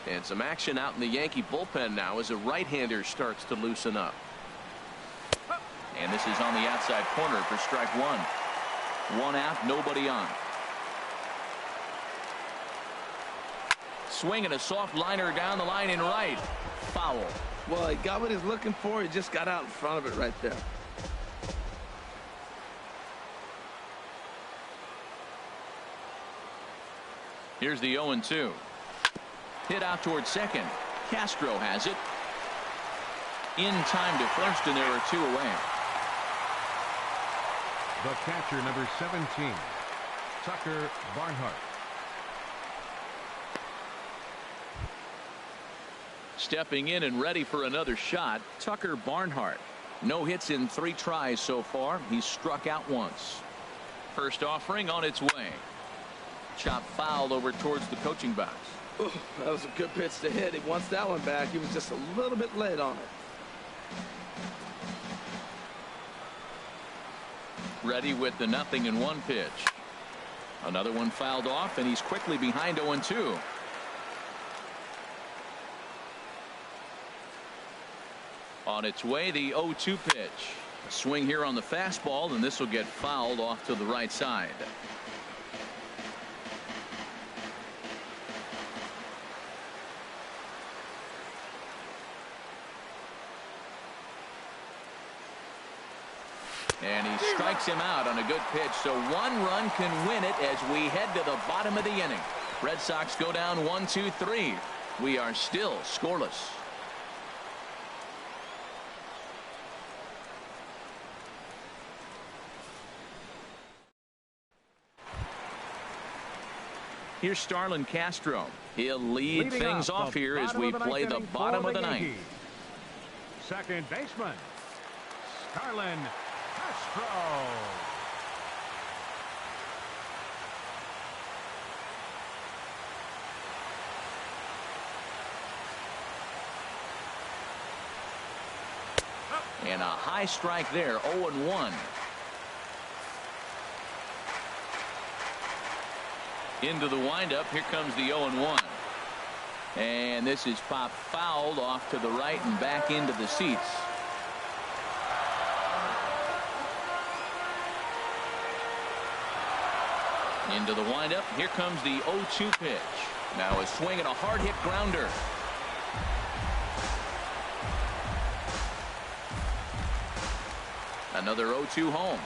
And some action out in the Yankee bullpen now as a right-hander starts to loosen up. And this is on the outside corner for strike 1. 1 out, nobody on. Swinging a soft liner down the line in right. Foul. Well, he got what he's looking for. He just got out in front of it right there. Here's the 0-2. Hit out towards second. Castro has it. In time to first, and there are 2 away. The catcher, number 17, Tucker Barnhart. Stepping in and ready for another shot, Tucker Barnhart. No hits in 3 tries so far. He's struck out once. First offering on its way. Chop foul over towards the coaching box. Ooh, that was a good pitch to hit. He wants that one back. He was just a little bit late on it. Ready with the 0-1 pitch. Another one fouled off, and he's quickly behind 0-2. On its way, the 0-2 pitch. A swing here on the fastball, and this will get fouled off to the right side. And he strikes him out on a good pitch, so 1 run can win it as we head to the bottom of the inning. Red Sox go down 1-2-3. We are still scoreless. Here's Starlin Castro. He'll lead things off here as we play the bottom of the 9th. Second baseman, Starlin Castro. And a high strike there, 0-1. Into the windup. Here comes the 0-1. And this is popped fouled off to the right and back into the seats. Into the windup. Here comes the 0-2 pitch. Now a swing and a hard hit grounder. Another 0-2 home.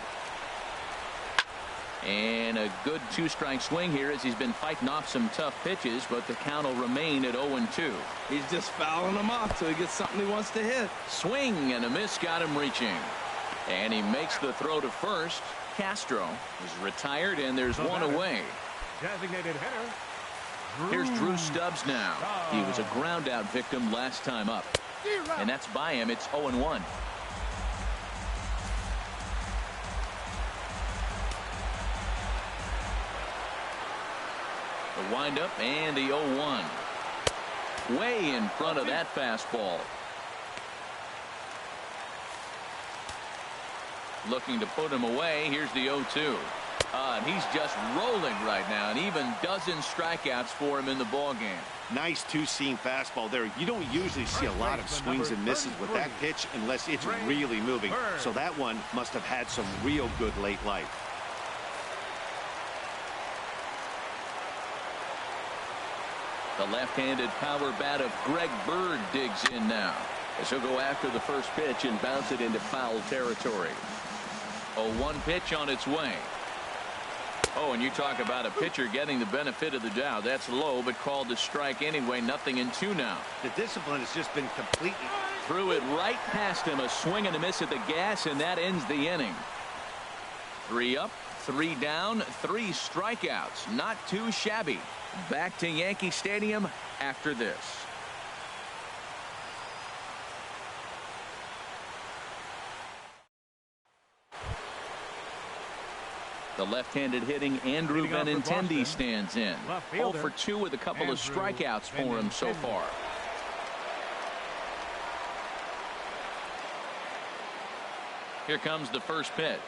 And a good 2-strike swing here as he's been fighting off some tough pitches, but the count will remain at 0-2. He's just fouling them off till he gets something he wants to hit. Swing and a miss got him reaching. And he makes the throw to first. Castro is retired, and there's one away. Designated hitter. Here's Drew Stubbs now. He was a ground out victim last time up. And that's by him. It's 0-1. The windup and the 0-1. Way in front of that fastball. Looking to put him away. Here's the 0-2. And he's just rolling right now, and even dozen strikeouts for him in the ball game. Nice two-seam fastball there. You don't usually see a lot of swings and misses with that pitch unless it's really moving. So that one must have had some real good late life. The left-handed power bat of Greg Bird digs in now, as he'll go after the first pitch and bounce it into foul territory. 0-1 pitch on its way. Oh, and you talk about a pitcher getting the benefit of the doubt. That's low, but called to strike anyway. 0-2 now. The discipline has just been completely. Threw it right past him. A swing and a miss at the gas, and that ends the inning. 3 up, 3 down, 3 strikeouts. Not too shabby. Back to Yankee Stadium after this. The left-handed hitting Andrew Benintendi stands in. 0 for 2 with a couple of strikeouts for him so far. Here comes the first pitch.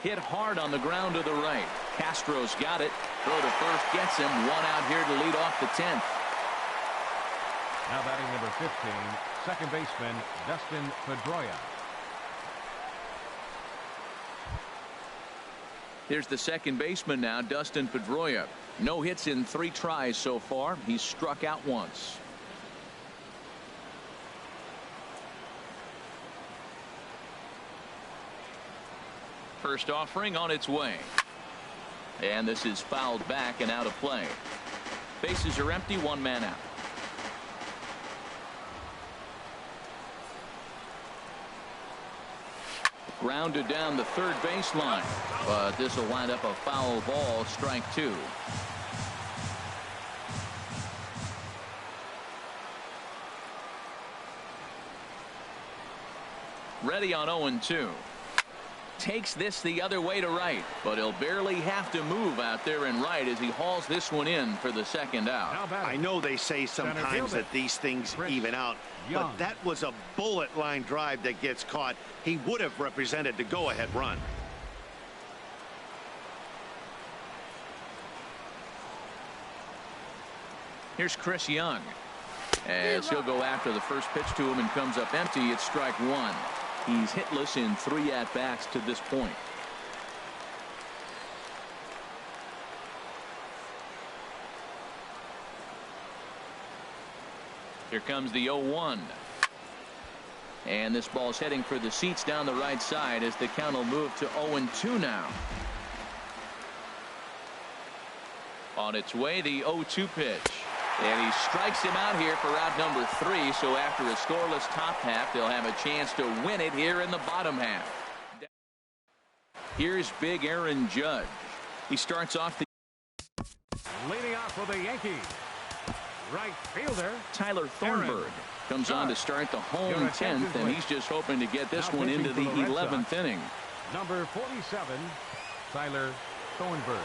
Hit hard on the ground to the right. Castro's got it. Throw to first gets him. 1 out here to lead off the 10th. Now batting number 15, second baseman Dustin Pedroia. Here's the second baseman now, Dustin Pedroia. No hits in 3 tries so far. He's struck out once. First offering on its way. And this is fouled back and out of play. Bases are empty, 1 man out. Grounded down the third baseline, but this will wind up a foul ball, strike 2. Ready on 0-2. Takes this the other way to right, but he'll barely have to move out there in right as he hauls this one in for the second out. I know they say sometimes that these things even out, but that was a bullet line drive that gets caught. He would have represented the go-ahead run. Here's Chris Young, as he'll go after the first pitch to him and comes up empty. It's strike 1. He's hitless in 3 at-bats to this point. Here comes the 0-1. And this ball's heading for the seats down the right side as the count will move to 0-2 now. On its way, the 0-2 pitch. And he strikes him out here for out number 3. So after a scoreless top half, they'll have a chance to win it here in the bottom half. Here's big Aaron Judge. He starts off the leading off for the Yankees. Right fielder Tyler Thornburg comes on to start the home 10th, and he's just hoping to get this one into the 11th inning. Number 47, Tyler Thornburg.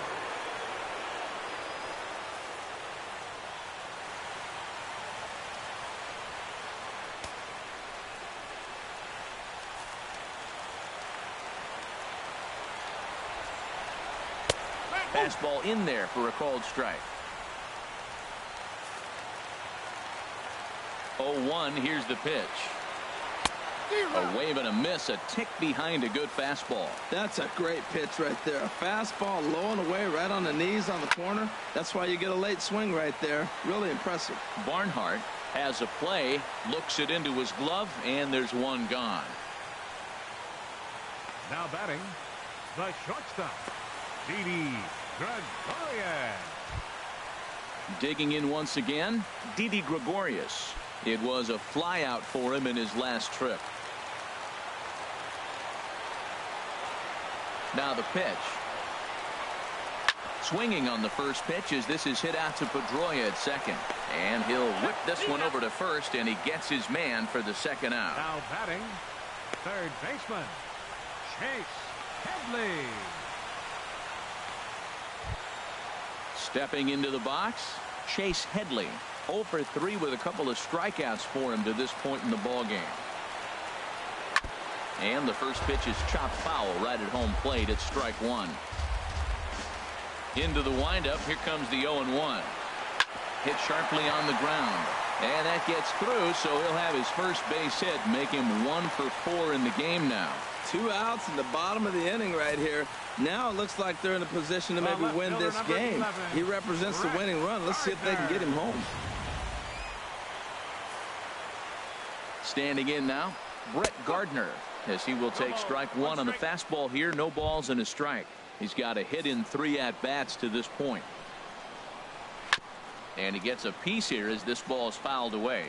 Fastball in there for a called strike. 0-1. Here's the pitch. A wave and a miss, a tick behind a good fastball. That's a great pitch right there. A fastball low and away right on the knees on the corner. That's why you get a late swing right there. Really impressive. Barnhart has a play, looks it into his glove, and there's one gone. Now batting, the shortstop, Didi Gregorius. Digging in once again, Didi Gregorius. It was a flyout for him in his last trip. Now the pitch. Swinging on the first pitch as this is hit out to Pedroia at second. And he'll whip this one over to first, and he gets his man for the second out. Now batting, third baseman, Chase Headley. Stepping into the box, Chase Headley. 0 for 3 with a couple of strikeouts for him to this point in the ball game. And the first pitch is chopped foul right at home plate at strike one. Into the windup. Here comes the 0-1. Hit sharply on the ground. And that gets through, so he'll have his first base hit, make him 1 for 4 in the game now. 2 outs in the bottom of the inning right here. Now it looks like they're in a position to maybe win this game. He represents the winning run. Let's see if they can get him home. Standing in now, Brett Gardner, as he will take strike one on the fastball here. No balls and a strike. He's got a hit in 3 at-bats to this point. And he gets a piece here as this ball is fouled away.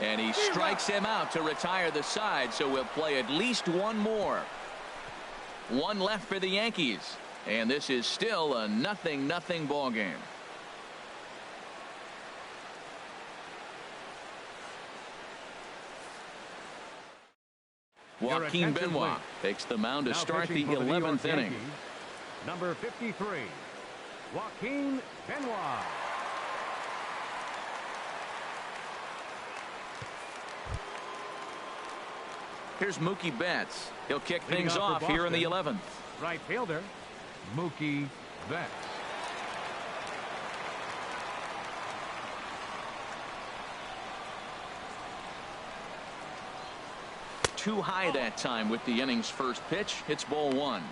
And he strikes him out to retire the side, so we'll play at least one more. 1 left for the Yankees, and this is still a 0-0 ball game. Joaquin Benoit takes the mound to start the 11th inning. Number 53, Joaquin Benoit. Here's Mookie Betts. He'll kick things off here in the 11th. Right fielder, Mookie Betts. Too high that time with the inning's first pitch. It's ball 1.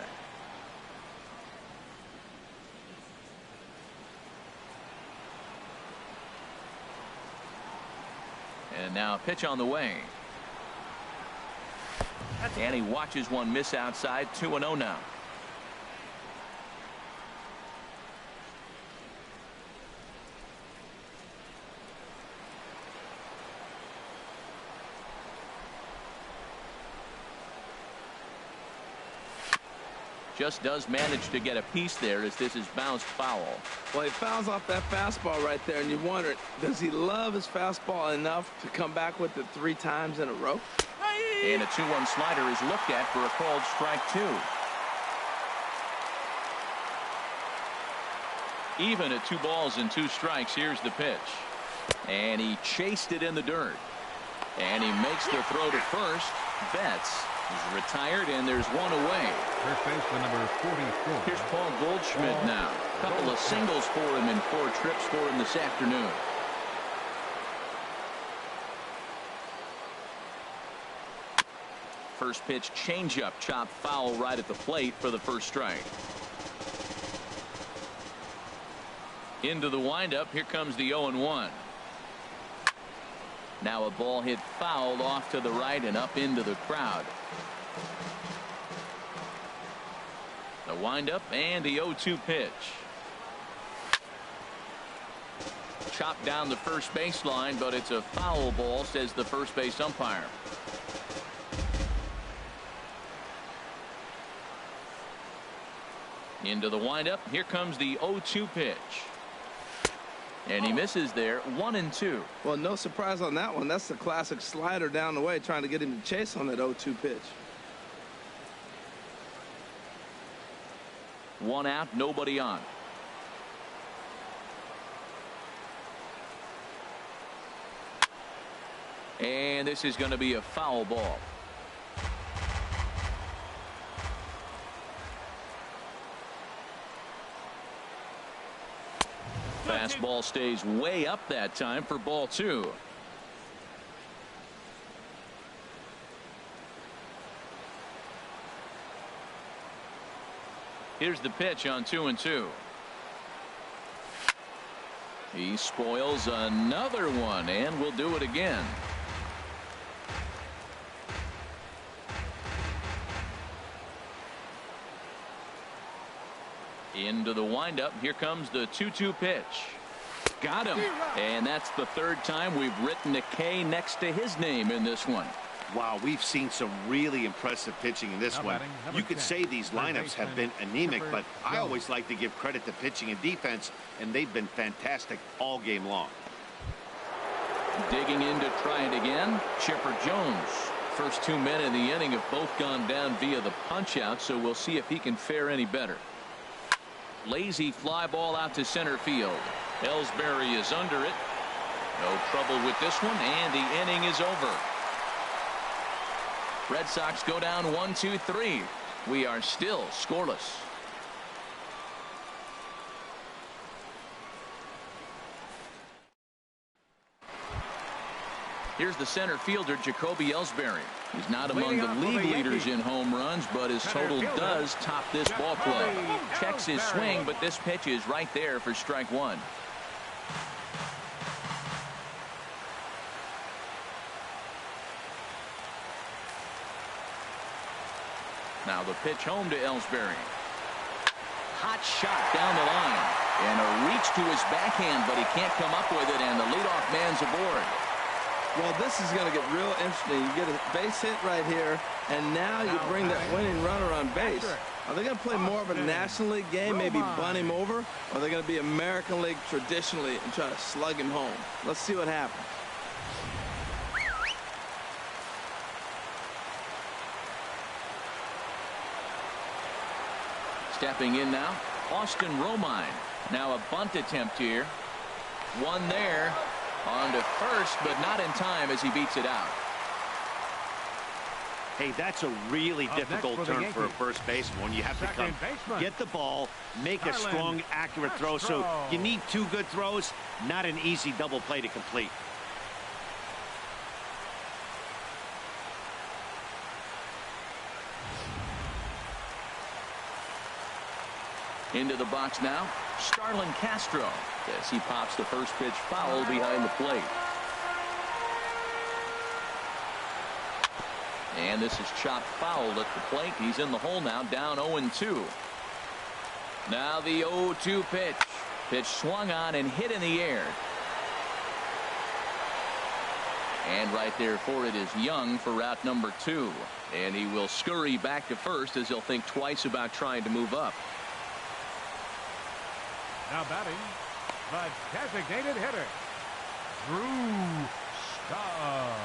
And now a pitch on the way. And he watches one miss outside. 2-0 now. Just does manage to get a piece there as this is bounced foul. Well, he fouls off that fastball right there, and you wonder, does he love his fastball enough to come back with it 3 times in a row? And a 2-1 slider is looked at for a called strike 2. Even at 2 balls and 2 strikes. Here's the pitch. And he chased it in the dirt. And he makes the throw to first. Betts is retired, and there's one away. First baseman number 44. Here's Paul Goldschmidt now. A couple of singles for him and 4 trips for him this afternoon. First pitch changeup, chopped foul right at the plate for the first strike. Into the windup. Here comes the 0-1. Now a ball hit foul off to the right and up into the crowd. The windup and the 0-2 pitch. Chopped down the first baseline, but it's a foul ball, says the first base umpire. Into the windup. Here comes the 0-2 pitch. And he misses there. 1-2. Well, no surprise on that one. That's the classic slider down the way, trying to get him to chase on that 0-2 pitch. 1 out, nobody on. And this is going to be a foul ball. Fastball stays way up that time for ball 2. Here's the pitch on 2-2. He spoils another one and will do it again. Into the windup. Here comes the 2-2 pitch. Got him. And that's the third time we've written a K next to his name in this one. Wow, we've seen some really impressive pitching in this one. You could say these lineups have been anemic, but I always like to give credit to pitching and defense, and they've been fantastic all game long. Digging in to try it again, Chipper Jones. First 2 men in the inning have both gone down via the punch out, so we'll see if he can fare any better. Lazy fly ball out to center field. Ellsbury is under it. No trouble with this one, and the inning is over. Red Sox go down 1-2-3. We are still scoreless. Here's the center fielder, Jacoby Ellsbury. He's not among the league leaders in home runs, but his total does top this ball club. Checks his swing, but this pitch is right there for strike one. Now the pitch home to Ellsbury. Hot shot down the line. And a reach to his backhand, but he can't come up with it, and the leadoff man's aboard. Well, this is going to get real interesting. You get a base hit right here, and now you bring that winning runner on base. Are they going to play more of a National League game, maybe bunt him over? Or are they going to be American League traditionally and try to slug him home? Let's see what happens. Stepping in now, Austin Romine. Now a bunt attempt here. One there. On to first, but not in time as he beats it out. Hey, that's a really difficult turn for a first baseman when you have to come get the ball, make a strong, accurate throw. So you need two good throws, not an easy double play to complete. Into the box now, Starlin Castro, as he pops the first pitch foul behind the plate. And this is chopped foul at the plate. He's in the hole now, down 0-2. Now the 0-2 pitch. Pitch swung on and hit in the air. And right there for it is Young for route number 2. And he will scurry back to first as he'll think twice about trying to move up. Now batting, the designated hitter, Drew Stubbs.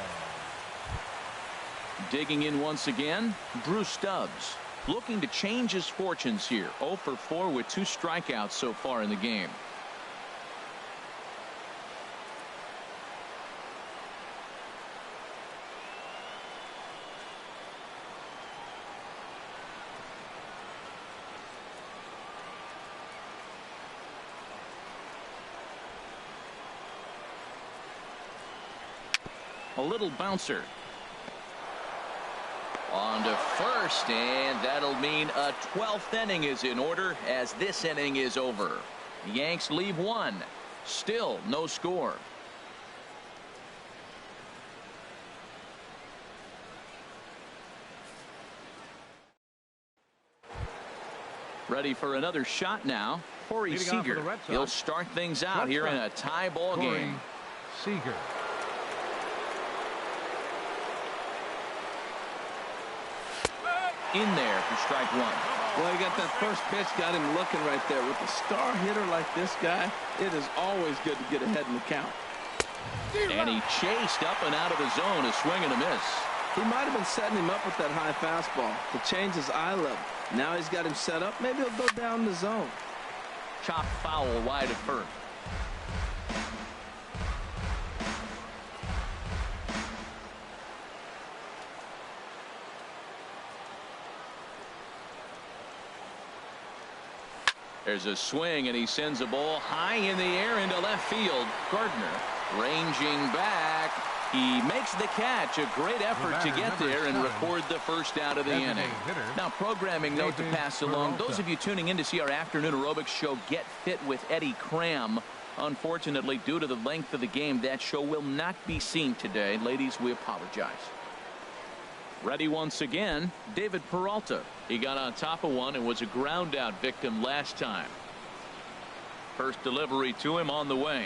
Digging in once again, Drew Stubbs. Looking to change his fortunes here. 0 for 4 with 2 strikeouts so far in the game. A little bouncer. On to first, and that'll mean a 12th inning is in order as this inning is over. The Yanks leave 1. Still no score. Ready for another shot now. Corey Seager. He'll start things out here in a tie ball game. Seager. In there for strike 1. Well, he got that first pitch, got him looking right there. With a star hitter like this guy, it is always good to get ahead in the count. And he chased up and out of the zone, a swing and a miss. He might have been setting him up with that high fastball to change his eye level. Now he's got him set up. Maybe he'll go down the zone. Chop foul wide at first. There's a swing, and he sends a ball high in the air into left field. Gardner ranging back. He makes the catch. A great effort to get there and record the first out of the inning. Now, programming note to pass along. Those of you tuning in to see our afternoon aerobics show, Get Fit with Eddie Cram. Unfortunately, due to the length of the game, that show will not be seen today. Ladies, we apologize. Ready once again, David Peralta. He got on top of one and was a ground out victim last time. First delivery to him on the way.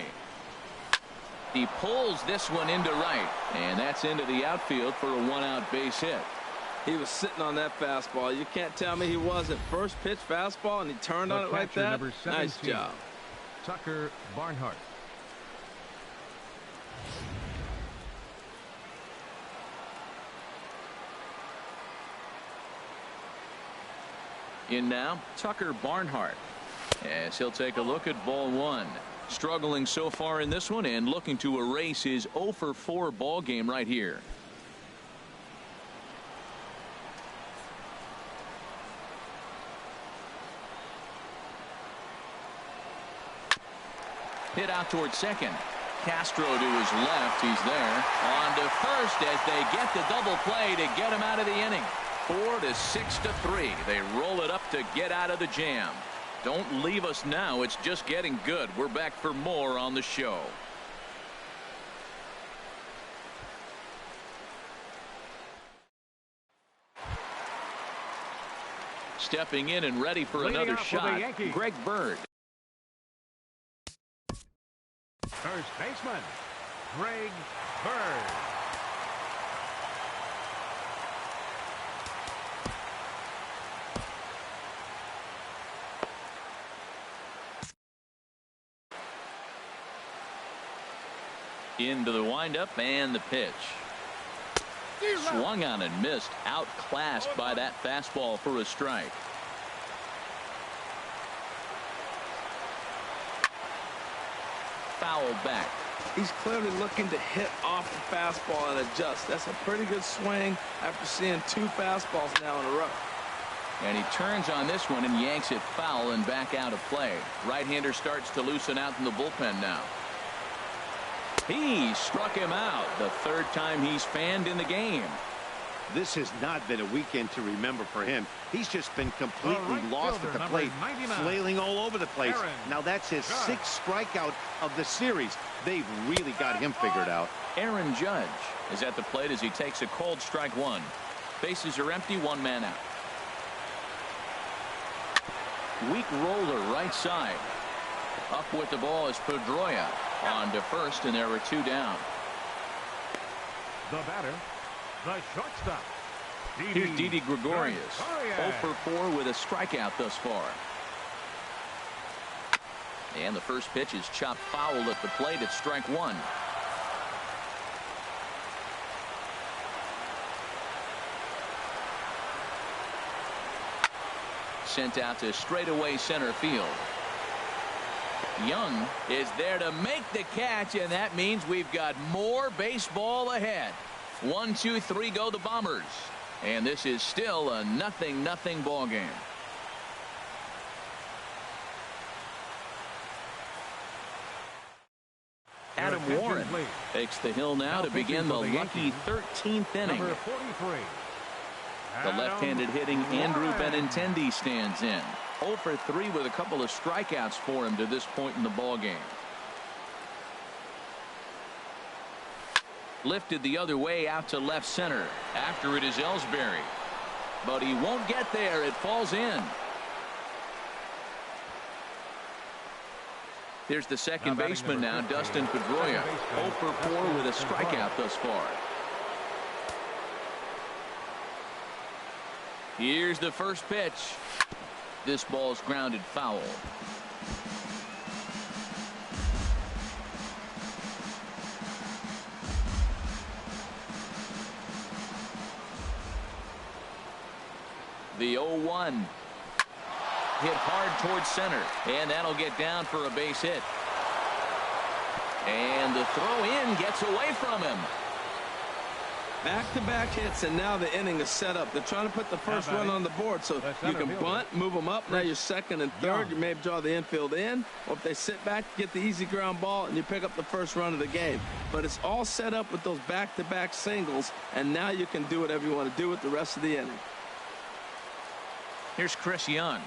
He pulls this one into right, and that's into the outfield for a 1-out base hit. He was sitting on that fastball. You can't tell me he wasn't. First pitch fastball, and he turned on it like that. Nice job. Tucker Barnhart. In now, Tucker Barnhart, as he'll take a look at ball one. Struggling so far in this one and looking to erase his 0 for 4 ball game right here. Hit out towards second. Castro to his left. He's there. On to first as they get the double play to get him out of the inning. 4 to 6 to 3. They roll it up to get out of the jam. Don't leave us now. It's just getting good. We're back for more on the show. Stepping in and ready for another shot, Greg Bird. First baseman, Greg Bird. Into the windup and the pitch. Swung on and missed. Outclassed by that fastball for a strike. Foul back. He's clearly looking to hit off the fastball and adjust. That's a pretty good swing after seeing 2 fastballs now in a row. And he turns on this one and yanks it foul and back out of play. Right-hander starts to loosen out in the bullpen now. He struck him out. The 3rd time he's fanned in the game. This has not been a weekend to remember for him. He's just been completely lost at the plate, flailing all over the place. Now that's his 6th strikeout of the series. They've really got him figured out. Aaron Judge is at the plate as he takes a cold strike 1. Bases are empty, 1 man out. Weak roller right side. Up with the ball is Pedroia. On to first, and there were 2 down. The batter, the shortstop. Here's Didi Gregorius. 0 for 4 with a strikeout thus far. And the first pitch is chopped foul at the plate at strike 1. Sent out to straightaway center field. Young is there to make the catch, and that means we've got more baseball ahead. 1, 2, 3 go the Bombers. And this is still a 0-0 ball game. Adam Warren takes the hill now to begin the lucky 13th inning. Number 43. The left-handed hitting Andrew Benintendi stands in. 0 for 3 with a couple of strikeouts for him to this point in the ball game. Lifted the other way out to left center. After it is Ellsbury. But he won't get there. It falls in. Here's the second baseman now, Dustin Pedroia. 0 for 4 with a strikeout thus far. Here's the first pitch. This ball's grounded foul. The 0-1. Hit hard towards center, and that'll get down for a base hit. And the throw in gets away from him. Back-to-back hits, and now the inning is set up. They're trying to put the first run on the board, so you can bunt, move them up. Now you're second and third. You may draw the infield in, or if they sit back, get the easy ground ball, and you pick up the first run of the game. But it's all set up with those back-to-back singles, and now you can do whatever you want to do with the rest of the inning. Here's Chris Young.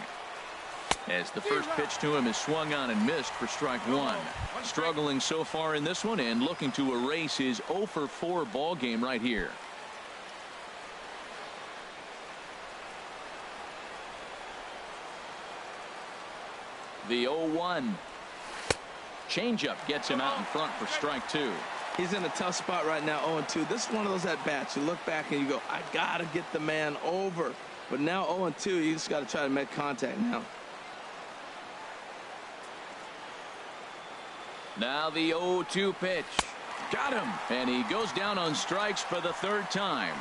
As the first pitch to him is swung on and missed for strike 1. Struggling so far in this one and looking to erase his 0 for 4 ball game right here. The 0-1. Changeup gets him out in front for strike 2. He's in a tough spot right now, 0-2. This is one of those at-bats. You look back and you go, I got to get the man over. But now 0-2, you just got to try to make contact now. Now the 0-2 pitch. Got him. And he goes down on strikes for the 3rd time.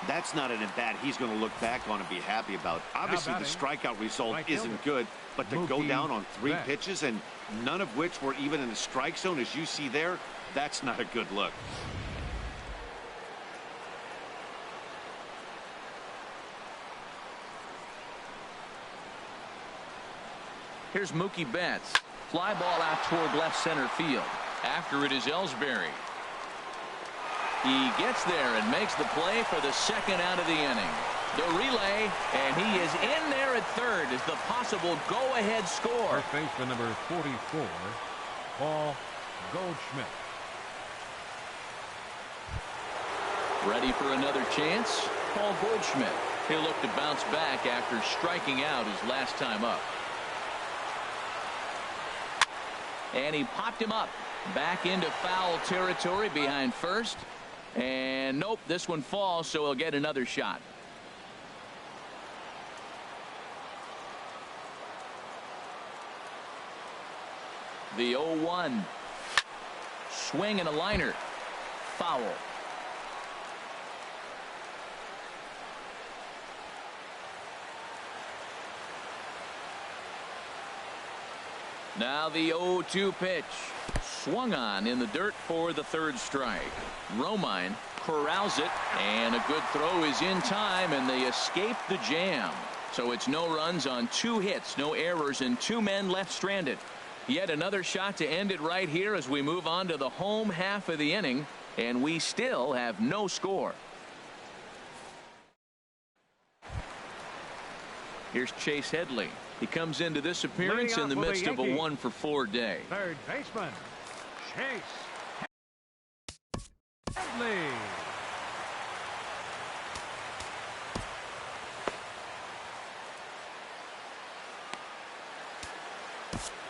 That's not an at-bat he's going to look back on and be happy about. Obviously, the strikeout result isn't good, but to go down on 3 pitches and none of which were even in the strike zone, as you see there, that's not a good look. Here's Mookie Betts. Fly ball out toward left center field. After it is Ellsbury. He gets there and makes the play for the 2nd out of the inning. The relay, and he is in there at 3rd as the possible go-ahead score. First baseman number 44, Paul Goldschmidt. Ready for another chance? Paul Goldschmidt. He'll look to bounce back after striking out his last time up. And he popped him up. Back into foul territory behind first. And nope, this one falls, so he'll get another shot. The 0-1. Swing and a liner. Foul. Now the 0-2 pitch. Swung on in the dirt for the 3rd strike. Romine corrals it, and a good throw is in time, and they escape the jam. So it's no runs on 2 hits, no errors, and 2 men left stranded. Yet another shot to end it right here as we move on to the home half of the inning, and we still have no score. Here's Chase Headley. He comes into this appearance in the midst of a 1-for-4 day. 3rd baseman, Chase Headley.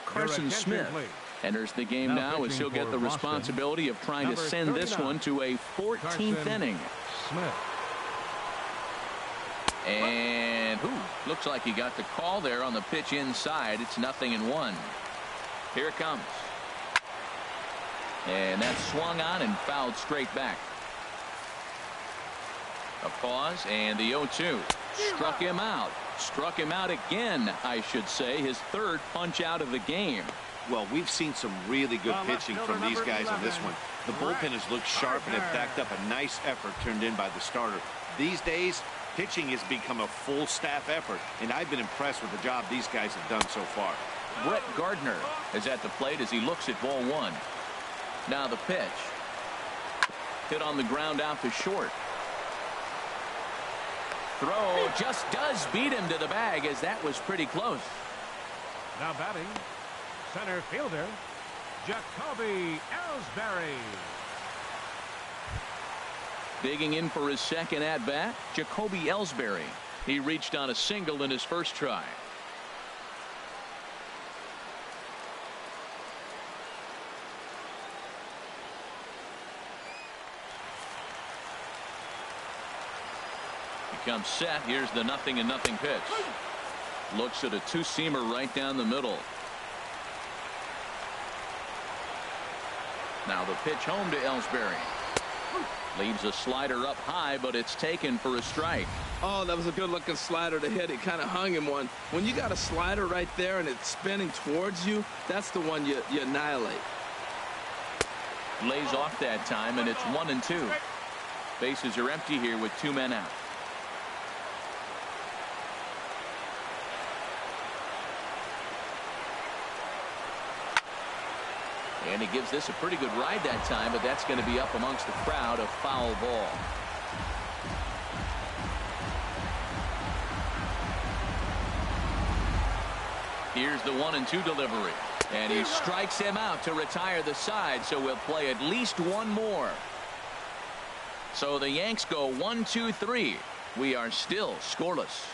Carson Smith enters the game now as he'll get the responsibility of trying to send this one to a 14th inning. Smith. And looks like he got the call there on the pitch inside. It's 0-1. Here it comes. And that's swung on and fouled straight back. A pause, and the 0-2 struck him out. Struck him out again, I should say. His 3rd punch out of the game. Well, we've seen some really good pitching from these guys in this one. The bullpen has looked sharp and have backed up a nice effort turned in by the starter. These days, pitching has become a full staff effort, and I've been impressed with the job these guys have done so far. Brett Gardner is at the plate as he looks at ball 1. Now the pitch. Hit on the ground out to short. Throw just does beat him to the bag, as that was pretty close. Now batting, center fielder, Jacoby Ellsbury. Digging in for his 2nd at-bat, Jacoby Ellsbury. He reached on a single in his first try. He comes set. Here's the 0-0 pitch. Looks at a 2-seamer right down the middle. Now the pitch home to Ellsbury. Leaves a slider up high, but it's taken for a strike. Oh, that was a good-looking slider to hit. It kind of hung him one. When you got a slider right there and it's spinning towards you, that's the one you annihilate. Lays off that time, and it's 1-2. Bases are empty here with 2 men out. And he gives this a pretty good ride that time, but that's going to be up amongst the crowd. A foul ball. Here's the 1-2 delivery. And he strikes him out to retire the side, so we'll play at least one more. So the Yanks go 1-2-3. We are still scoreless.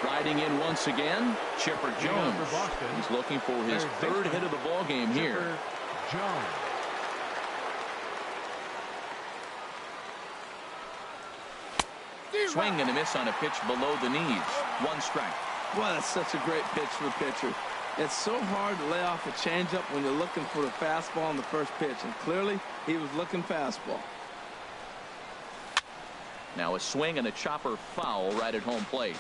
Striding in once again, Chipper Jones. He's looking for his third hit of the ball game here. Jones. Swing and a miss on a pitch below the knees. One strike. Well, that's such a great pitch for a pitcher. It's so hard to lay off a changeup when you're looking for the fastball on the first pitch, and clearly he was looking fastball. Now a swing and a chopper foul right at home plate.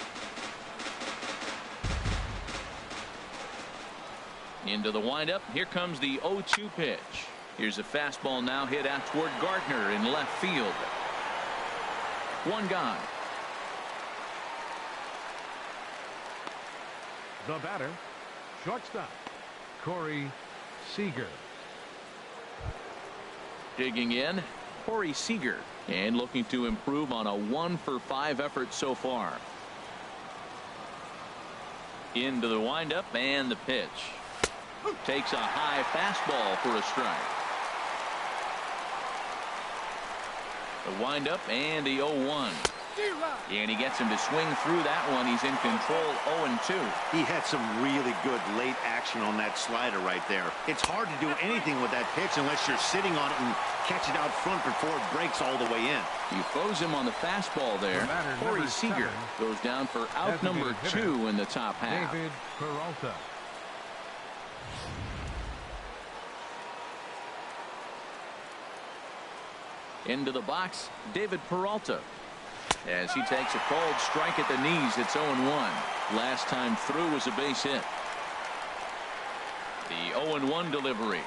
Into the windup. Here comes the 0-2 pitch. Here's a fastball now hit out toward Gardner in left field. One gone. The batter, shortstop, Corey Seager. Digging in, Corey Seager, and looking to improve on a 1-for-5 effort so far. Into the windup and the pitch. Takes a high fastball for a strike. The windup and the 0-1. And he gets him to swing through that one. He's in control. 0-2. He had some really good late action on that slider right there. It's hard to do anything with that pitch unless you're sitting on it and catch it out front before it breaks all the way in. He throws him on the fastball there. Corey Seager goes down for out number 2 in the top half. David Peralta. Into the box, David Peralta. As he takes a called strike at the knees, it's 0-1. Last time through was a base hit. The 0-1 delivery.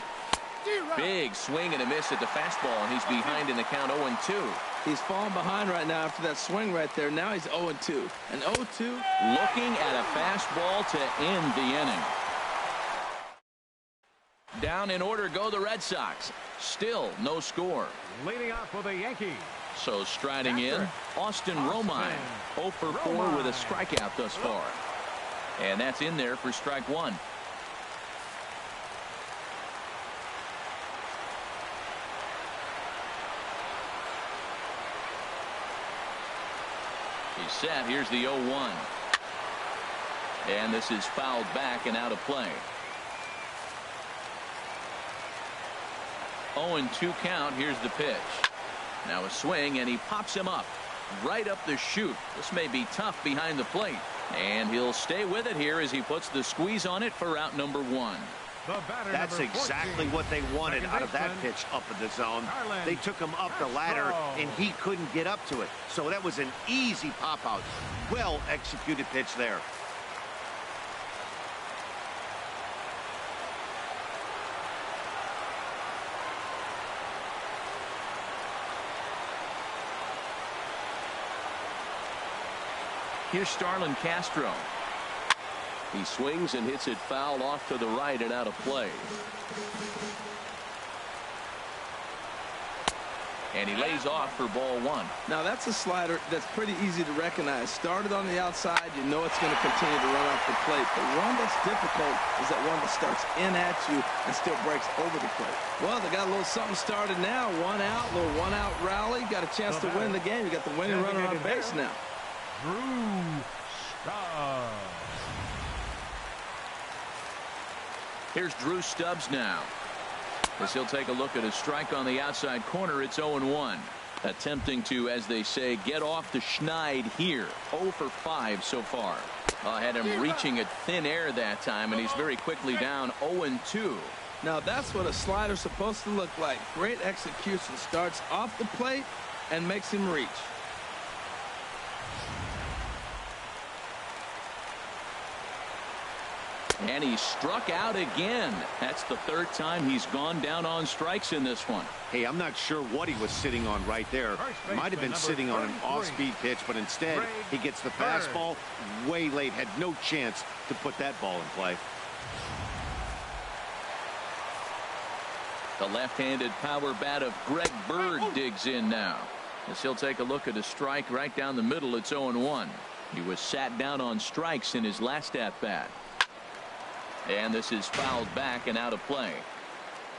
Big swing and a miss at the fastball, and he's behind in the count 0-2. He's falling behind right now after that swing right there. Now he's 0-2. And 0-2. Looking at a fastball to end the inning. Down in order go the Red Sox. Still no score. Leading off for the Yankees. So striding in, Austin Romine, 0 for 4 with a strikeout thus far. And that's in there for strike 1. He's set. Here's the 0-1. And this is fouled back and out of play. 0-2 count. Here's the pitch. Now a swing, and he pops him up right up the chute. This may be tough behind the plate, and he'll stay with it here as he puts the squeeze on it for out number 1. That's exactly what they wanted out of that pitch up in the zone. They took him up the ladder, and he couldn't get up to it. So that was an easy pop out. Well executed pitch there. Here's Starlin Castro. He swings and hits it foul off to the right and out of play. And he lays off for ball 1. Now that's a slider that's pretty easy to recognize. Started on the outside, you know it's going to continue to run off the plate. The one that's difficult is that one that starts in at you and still breaks over the plate. Well, they got a little something started now. One out, little one-out rally. Got a chance to win the game. You got the winning runner on base now. Drew Stubbs. Here's Drew Stubbs now. As he'll take a look at a strike on the outside corner, it's 0-1. Attempting to, as they say, get off the schneid here. 0 for 5 so far. Had him reaching at thin air that time, and he's very quickly down 0-2. Now that's what a slider's supposed to look like. Great execution. Starts off the plate and makes him reach. And he struck out again. That's the third time he's gone down on strikes in this one. Hey, I'm not sure what he was sitting on right there. Might have been sitting on an off-speed pitch, but instead he gets the fastball way late. Had no chance to put that ball in play. The left-handed power bat of Greg Bird digs in now. As he'll take a look at a strike right down the middle. It's 0-1. He was sat down on strikes in his last at-bat. And this is fouled back and out of play.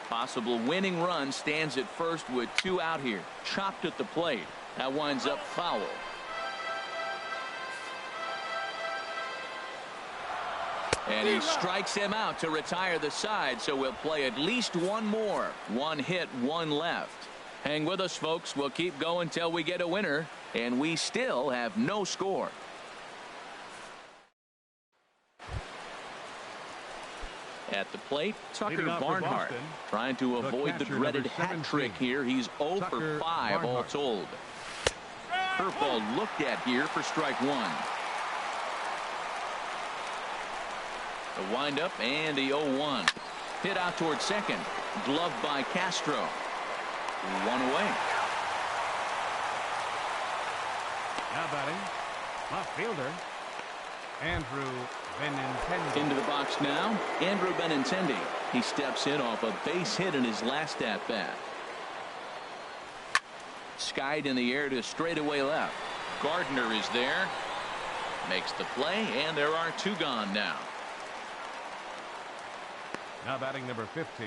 Possible winning run stands at first with 2 out here. Chopped at the plate. That winds up foul. And he strikes him out to retire the side, so we'll play at least one more. One hit, one left. Hang with us, folks. We'll keep going till we get a winner, and we still have no score. At the plate, Tucker Barnhart trying to avoid the dreaded hat trick here. He's 0 for 5 all told. Curveball looked at here for strike one. The windup and the 0-1. Hit out towards second. Gloved by Castro. One away. Now batting, left fielder, Andrew Benintendi. Into the box now, Andrew Benintendi. He steps in off a base hit in his last at-bat. Skied in the air to straightaway left. Gardner is there. Makes the play, and there are two gone now. Now batting number 15,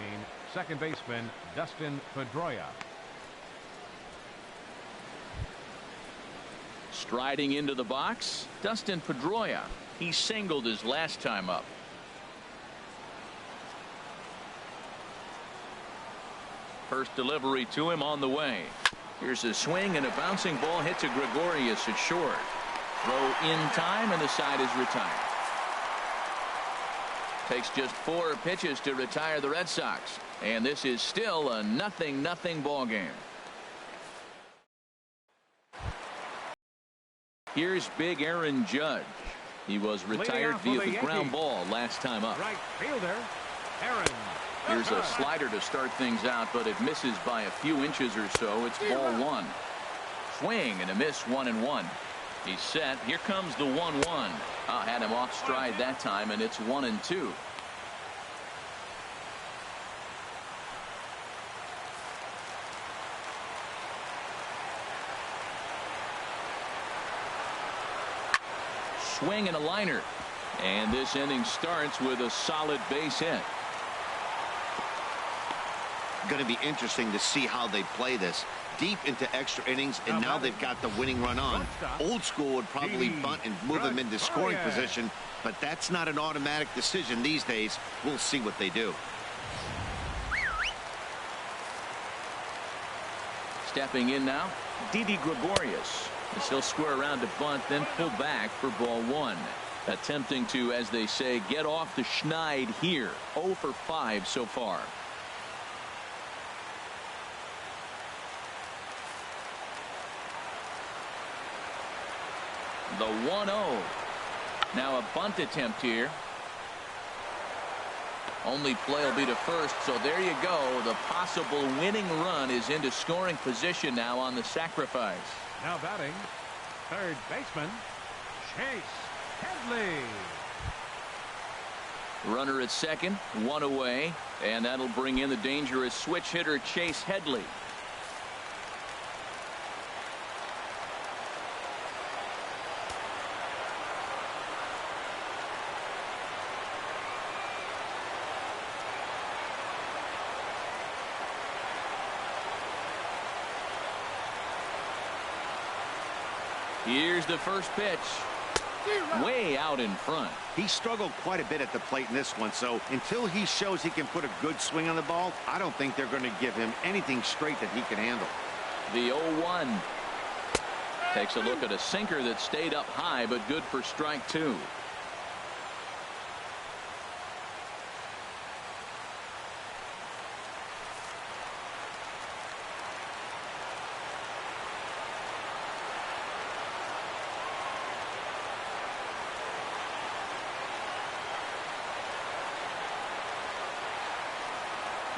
second baseman Dustin Pedroia. Striding into the box, Dustin Pedroia. He singled his last time up. First delivery to him on the way. Here's a swing, and a bouncing ball hit to Gregorius at short. Throw in time, and the side is retired. Takes just 4 pitches to retire the Red Sox, and this is still a 0-0 ball game. Here's big Aaron Judge. He was retired via the ground ball last time up. Right fielder, Aaron. Here's a slider to start things out, but it misses by a few inches or so. It's ball one. Swing and a miss, 1-1. He's set. Here comes the 1-1. Had him off stride that time, and it's 1-2. Swing and a liner. And this inning starts with a solid base hit. Going to be interesting to see how they play this deep into extra innings, and now they've got the winning run on. Old school would probably bunt and move him into scoring position, but that's not an automatic decision these days. We'll see what they do. Stepping in now, Didi Gregorius. As he'll square around to bunt, then pull back for ball one. Attempting to, as they say, get off the schneid here. 0 for 5 so far. The 1-0. Now a bunt attempt here. Only play will be to first, so there you go. The possible winning run is into scoring position now on the sacrifice. Now batting, third baseman, Chase Headley. Runner at second, one away, and that'll bring in the dangerous switch hitter Chase Headley. Here's the first pitch. Way out in front. He struggled quite a bit at the plate in this one, so until he shows he can put a good swing on the ball, I don't think they're going to give him anything straight that he can handle. The 0-1. Takes a look at a sinker that stayed up high, but good for strike two.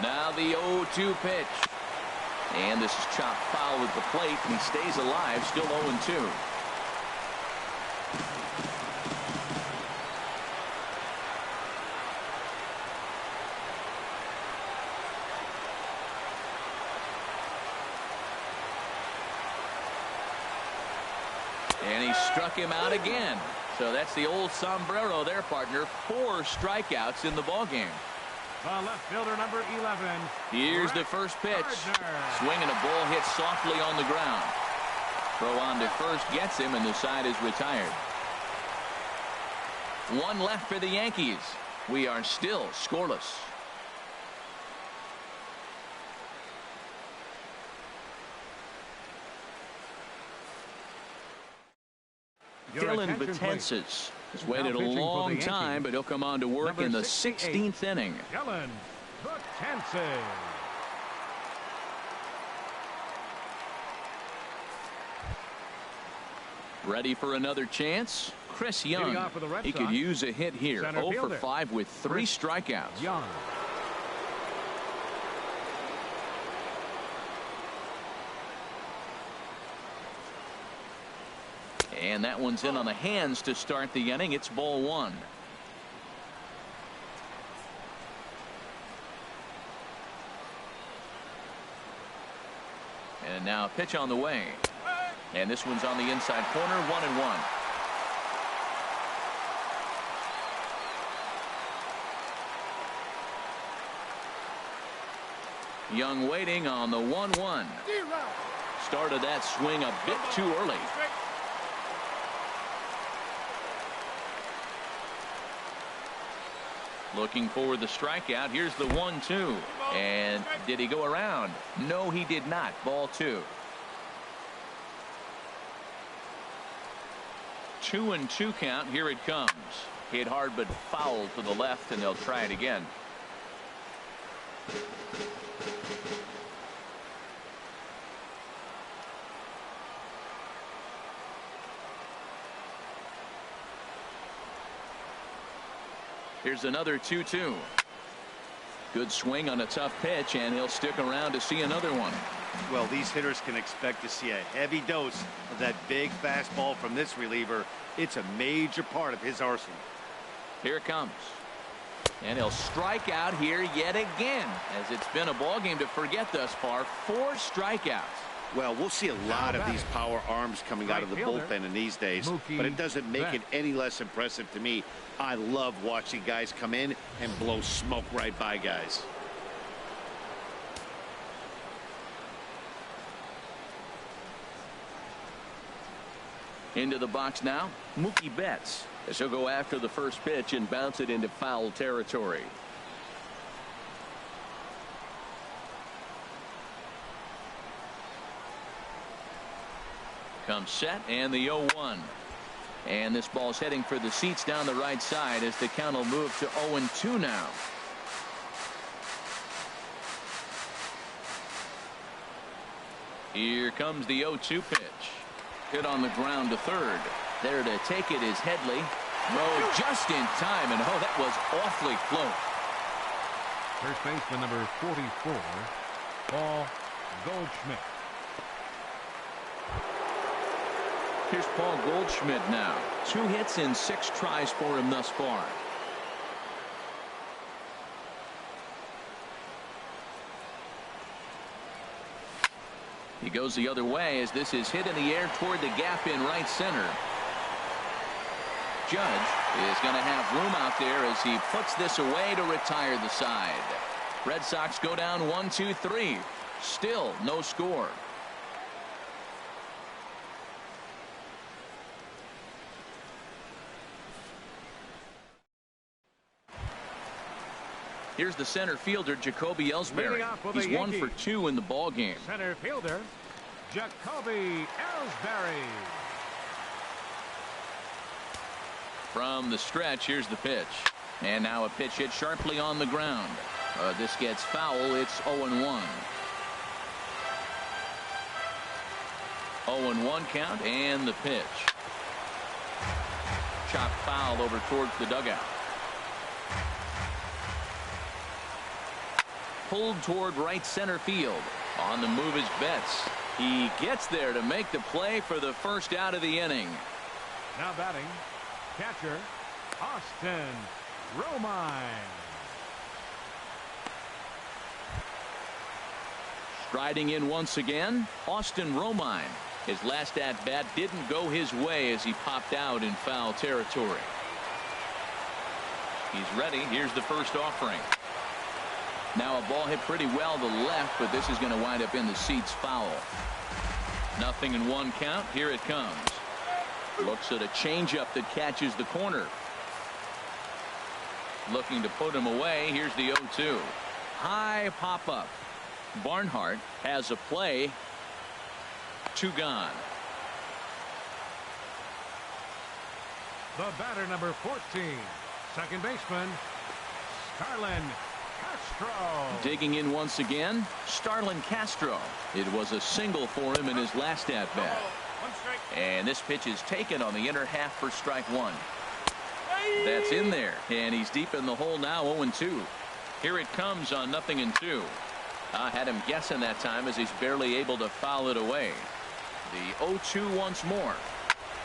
Now the 0-2 pitch. And this is chopped foul at the plate, and he stays alive, still 0-2. And he struck him out again. So that's the old sombrero there, partner. 4 strikeouts in the ballgame. Left fielder number 11. Here's the first pitch. Swinging a ball hit softly on the ground. Throw on to first gets him, and the side is retired. One left for the Yankees. We are still scoreless. Dylan Betances has waited a long time, but he'll come on to work in the 16th inning. Dylan Betances. Ready for another chance? Chris Young. He could use a hit here. 0 for 5 with 3 strikeouts. Young. And that one's in on the hands to start the inning. It's ball 1. And now a pitch on the way. And this one's on the inside corner, 1-1. Young waiting on the 1-1. Started that swing a bit too early. Looking for the strikeout. Here's the 1-2. And did he go around? No, he did not. Ball 2. 2-2 count. Here it comes. Hit hard but foul to the left, and they'll try it again. Here's another 2-2. Good swing on a tough pitch, and he'll stick around to see another one. Well, these hitters can expect to see a heavy dose of that big fastball from this reliever. It's a major part of his arsenal. Here it comes. And he'll strike out here yet again, as it's been a ball game to forget thus far. 4 strikeouts. Well, we'll see a lot of these power arms coming out of the bullpen in these days, but it doesn't make it any less impressive to me. I love watching guys come in and blow smoke right by guys. Into the box now, Mookie Betts, as he'll go after the first pitch and bounce it into foul territory. Comes set, and the 0-1. And this ball's heading for the seats down the right side as the count will move to 0-2 now. Here comes the 0-2 pitch. Hit on the ground to third. There to take it is Headley. Oh, just in time, and oh, that was awfully close. First baseman number 44, Paul Goldschmidt. Here's Paul Goldschmidt now. 2 hits in 6 tries for him thus far. He goes the other way as this is hit in the air toward the gap in right center. Judge is going to have room out there as he puts this away to retire the side. Red Sox go down 1-2-3. Still no score. Here's the center fielder, Jacoby Ellsbury. He's 1 for 2 in the ball game. Center fielder, Jacoby Ellsbury. From the stretch, here's the pitch. And now a pitch hit sharply on the ground. This gets foul. It's 0-1. 0-1 count, and the pitch. Chopped foul over towards the dugout. Pulled toward right center field. On the move is Betts. He gets there to make the play for the first out of the inning. Now batting, catcher Austin Romine. Striding in once again, Austin Romine. His last at bat didn't go his way as he popped out in foul territory. He's ready. Here's the first offering. Now a ball hit pretty well to left, but this is going to wind up in the seats foul. 0-1 count. Here it comes. Looks at a changeup that catches the corner. looking to put him away. Here's the 0-2. High pop up. Barnhart has a play. 2 gone. The batter, number 14, second baseman, Starlin Castro. Digging in once again, Starlin Castro. It was a single for him in his last at-bat. And this pitch is taken on the inner half for strike 1. That's in there, and he's deep in the hole now. 0-2. Here it comes on 0-2. I had him guessing that time as he's barely able to foul it away. The 0-2 once more.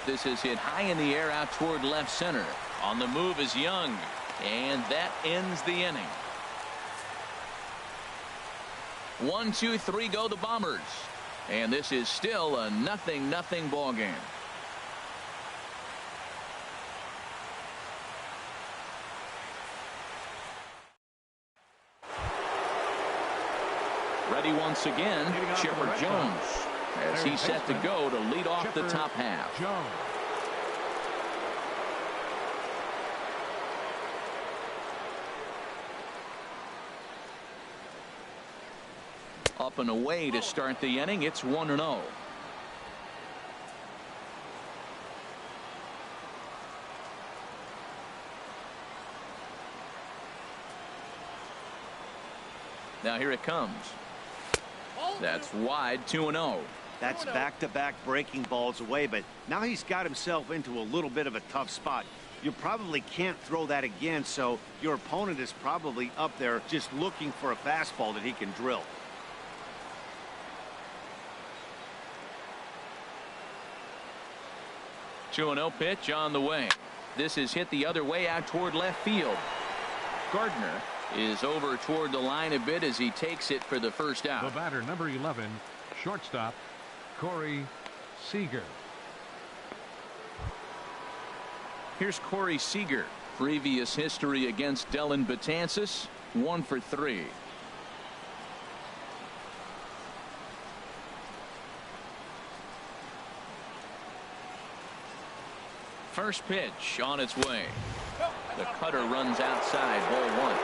This is hit high in the air out toward left center. On the move is Young, and that ends the inning. 1, 2, 3 go the Bombers, and this is still a 0-0 ball game. Ready once again, Chipper Jones, as he's set to go to lead off the top half. Up and away to start the inning. It's 1-0. Now here it comes. That's wide. 2-0. That's back-to-back breaking balls away, but now he's got himself into a little bit of a tough spot. You probably can't throw that again, so your opponent is probably up there just looking for a fastball that he can drill. Two 2-0 pitch on the way. This is hit the other way out toward left field. Gardner is over toward the line a bit as he takes it for the first out. The batter, number 11, shortstop, Corey Seager. Here's Corey Seager. Previous history against Dellin Betances, 1 for 3. First pitch on its way. The cutter runs outside. Ball 1.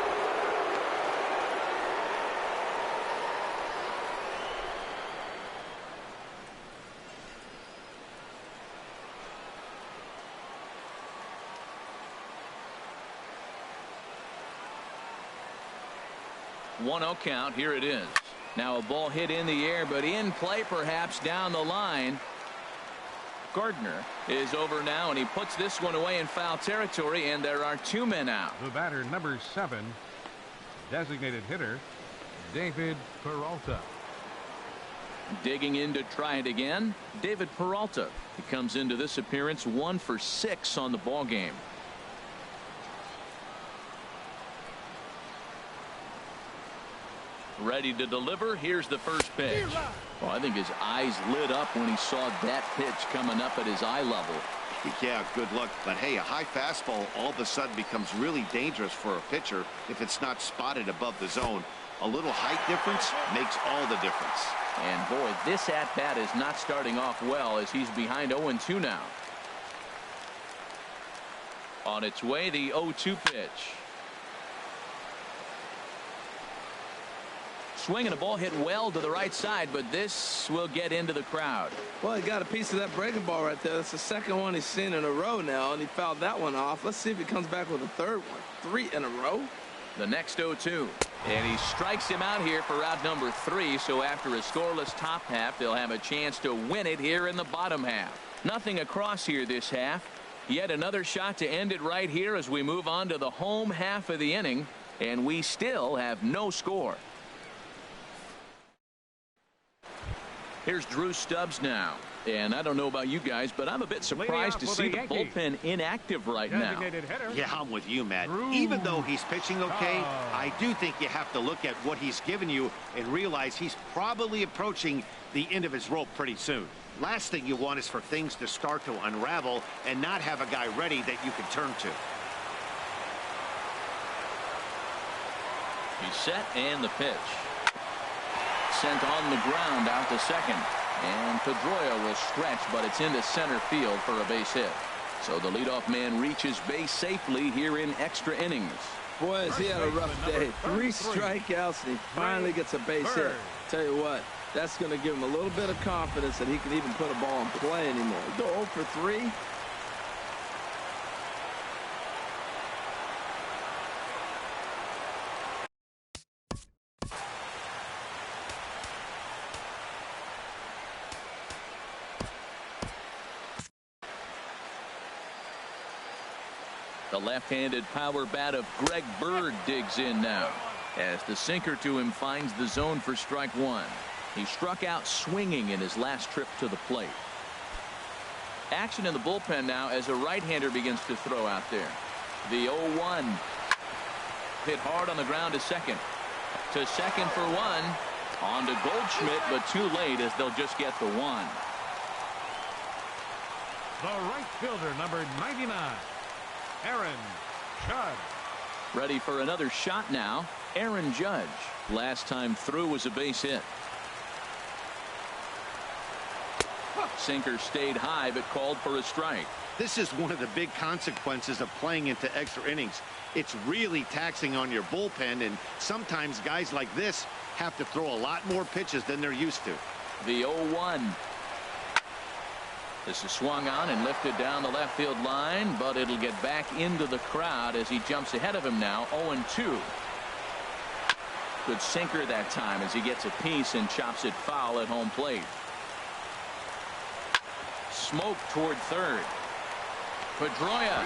One 0 count. Here it is. Now a ball hit in the air, but in play perhaps down the line. Gardner is over now, and he puts this one away in foul territory, and there are 2 men out. The batter, number 7, designated hitter, David Peralta. Digging in to try it again, David Peralta. He comes into this appearance 1 for 6 on the ball game. Ready to deliver. Here's the first pitch. Well, I think his eyes lit up when he saw that pitch coming up at his eye level. Yeah, good luck. But hey, a high fastball all of a sudden becomes really dangerous for a pitcher if it's not spotted above the zone. A little height difference makes all the difference. And boy, this at-bat is not starting off well as he's behind 0-2 now. On its way, the 0-2 pitch. Swing and a ball hit well to the right side, but this will get into the crowd. Well, he got a piece of that breaking ball right there. That's the second one he's seen in a row now, and he fouled that one off. Let's see if he comes back with a third one. 3 in a row. The next 0-2. And he strikes him out here for out number 3. So after a scoreless top half, they'll have a chance to win it here in the bottom half. Nothing across here this half. Yet another shot to end it right here as we move on to the home half of the inning. And we still have no score. Here's Drew Stubbs now. And I don't know about you guys, but I'm a bit surprised to see the bullpen inactive right now. Yeah, I'm with you, Matt. Even though he's pitching okay, I do think you have to look at what he's given you and realize he's probably approaching the end of his rope pretty soon. Last thing you want is for things to start to unravel and not have a guy ready that you can turn to. He's set, and the pitch. Sent on the ground out to second. And Pedroia will stretch, but it's into center field for a base hit. So the leadoff man reaches base safely here in extra innings. Boy, has he had a rough day. 3 strikeouts, and he finally gets a base hit. Tell you what, that's going to give him a little bit of confidence that he can even put a ball in play anymore. Go 0 for 3. The left-handed power bat of Greg Bird digs in now as the sinker to him finds the zone for strike 1. He struck out swinging in his last trip to the plate. Action in the bullpen now as a right-hander begins to throw out there. The 0-1 hit hard on the ground to second. To second for 1. On to Goldschmidt, but too late as they'll just get the 1. The right fielder, number 99, Aaron Judge. Ready for another shot now. Aaron Judge. Last time through was a base hit. Sinker stayed high but called for a strike. This is one of the big consequences of playing into extra innings. It's really taxing on your bullpen, and sometimes guys like this have to throw a lot more pitches than they're used to. The 0-1. This is swung on and lifted down the left field line, but it'll get back into the crowd as he jumps ahead of him now. 0-2. Good sinker that time as he gets a piece and chops it foul at home plate. Smoke toward third. Pedroia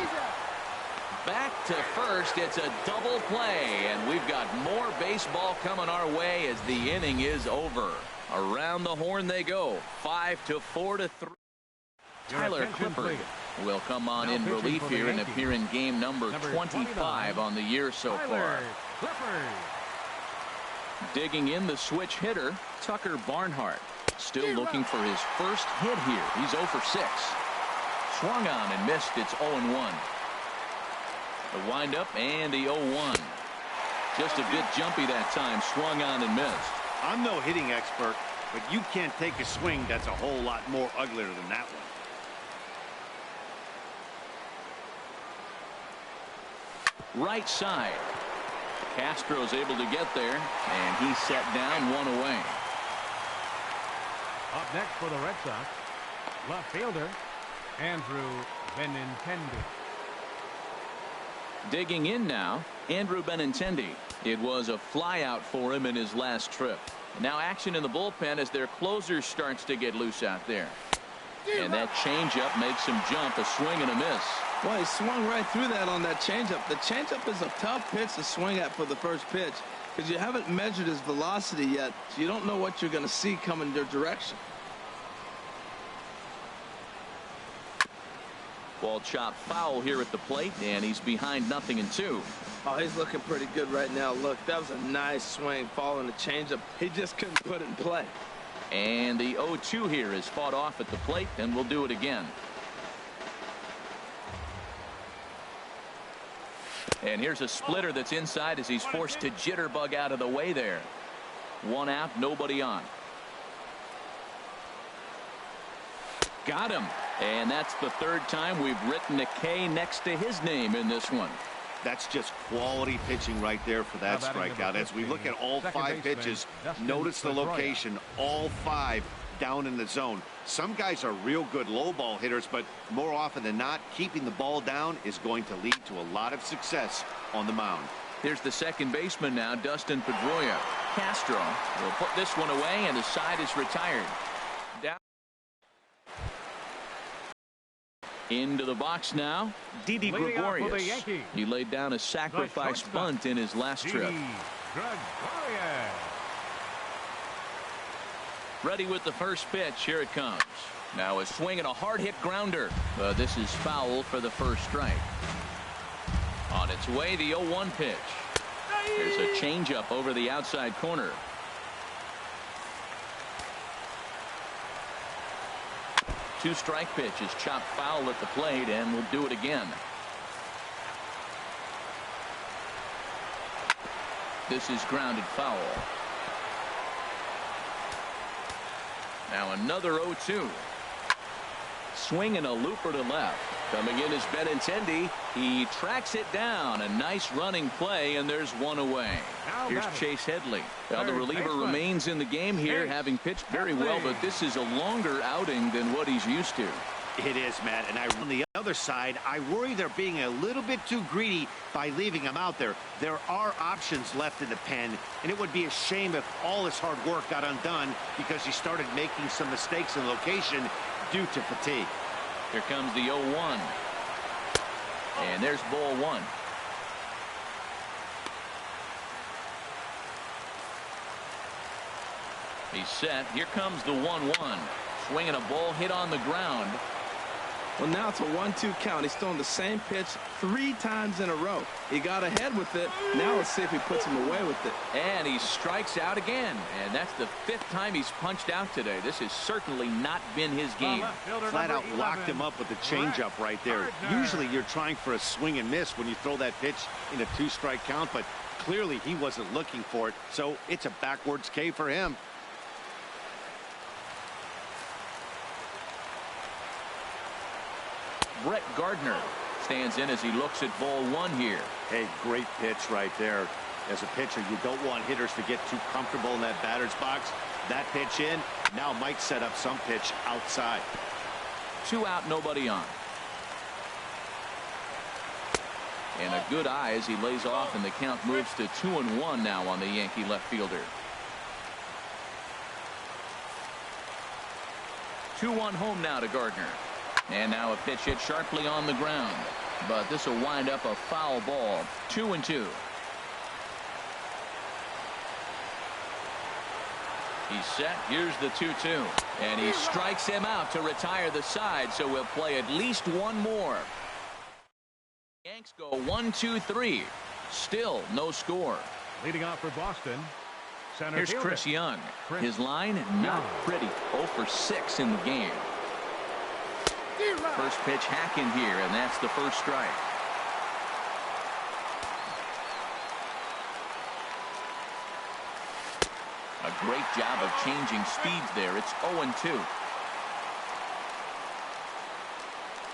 back to first. It's a double play, and we've got more baseball coming our way as the inning is over. Around the horn they go. 5-4-3. Tyler Clippard will come on in relief here and appear in game number 25 on the year so far. Digging in the switch hitter, Tucker Barnhart. Still looking for his first hit here. He's 0 for 6. Swung on and missed. It's 0-1. The windup and the 0-1. Just a bit jumpy that time. Swung on and missed. I'm no hitting expert, but you can't take a swing that's a whole lot more uglier than that one. Right side. Castro's able to get there, and he's set down 1 away. Up next for the Red Sox, left fielder Andrew Benintendi. Digging in now, Andrew Benintendi. It was a flyout for him in his last trip. Now action in the bullpen as their closer starts to get loose out there. And that changeup makes him jump. A swing and a miss. Well, he swung right through that on that changeup. The changeup is a tough pitch to swing at for the first pitch because you haven't measured his velocity yet, so you don't know what you're going to see coming your direction. Ball chopped foul here at the plate, and he's behind 0-2. Oh, he's looking pretty good right now. Look, that was a nice swing following the changeup. He just couldn't put it in play. And the 0-2 here is fought off at the plate, and we'll do it again. And here's a splitter that's inside as he's forced to jitterbug out of the way there. 1 out, nobody on. Got him. And that's the 3rd time we've written a K next to his name in this one. That's just quality pitching right there for that strikeout. As we look at all 5 pitches, notice the location, all 5 down in the zone. Some guys are real good low ball hitters, but more often than not, keeping the ball down is going to lead to a lot of success on the mound. Here's the second baseman now, Dustin Pedroia. Castro will put this one away, and the side is retired. Down into the box now, Didi Gregorius. He laid down a sacrifice bunt in his last trip. Ready with the first pitch. Here it comes. Now a swing and a hard hit grounder. This is foul for the first strike. On its way, the 0-1 pitch. There's a changeup over the outside corner. Two-strike pitch is chopped foul at the plate, and we'll do it again. This is grounded foul. Now another 0-2. Swing and a looper to left. Coming in is Benintendi. He tracks it down. A nice running play, and there's one away. Here's Chase Headley. Well, the reliever remains in the game here, having pitched very well, but this is a longer outing than what he's used to. It is, Matt, and on the other side, I worry they're being a little bit too greedy by leaving him out there. There are options left in the pen, and it would be a shame if all his hard work got undone because he started making some mistakes in location due to fatigue. Here comes the 0-1. And there's ball one. He's set. Here comes the 1-1. Swinging a ball hit on the ground. Well, now it's a 1-2 count. He's thrown the same pitch 3 times in a row. He got ahead with it. Now let's see if he puts him away with it. And he strikes out again. And that's the 5th time he's punched out today. This has certainly not been his game. Flat out locked him up with the changeup right there. Usually you're trying for a swing and miss when you throw that pitch in a 2-strike count, but clearly he wasn't looking for it. So it's a backwards K for him. Brett Gardner stands in as he looks at ball one here. Hey, great pitch right there. As a pitcher, you don't want hitters to get too comfortable in that batter's box. That pitch in now might set up some pitch outside. 2 out, nobody on. And a good eye as he lays off, and the count moves to 2-1 now on the Yankee left fielder. 2-1 home now to Gardner. And now a pitch hit sharply on the ground. But this will wind up a foul ball. 2-2. He's set. Here's the 2-2. And he strikes him out to retire the side, so we'll play at least one more. Yanks go 1-2-3. Still no score. Leading off for Boston. Here's Chris Young. His line, not pretty. 0 for 6 in the game. First pitch hack in here, and that's the first strike. A great job of changing speeds there. It's 0-2.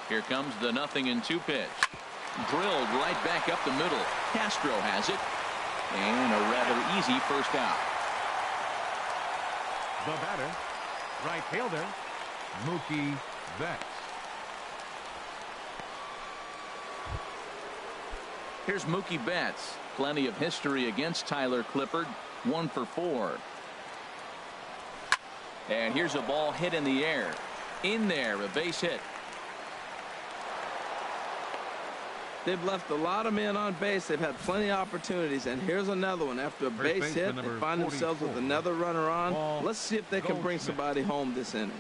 Here comes the 0-2 pitch. Drilled right back up the middle. Castro has it. And a rather easy first out. The batter, right fielder, Mookie Betts. Here's Mookie Betts. Plenty of history against Tyler Clippard. 1 for 4. And here's a ball hit in the air. In there, a base hit. They've left a lot of men on base. They've had plenty of opportunities. And here's another one. After a base hit, they find themselves with another runner on. Let's see if they can bring somebody home this inning.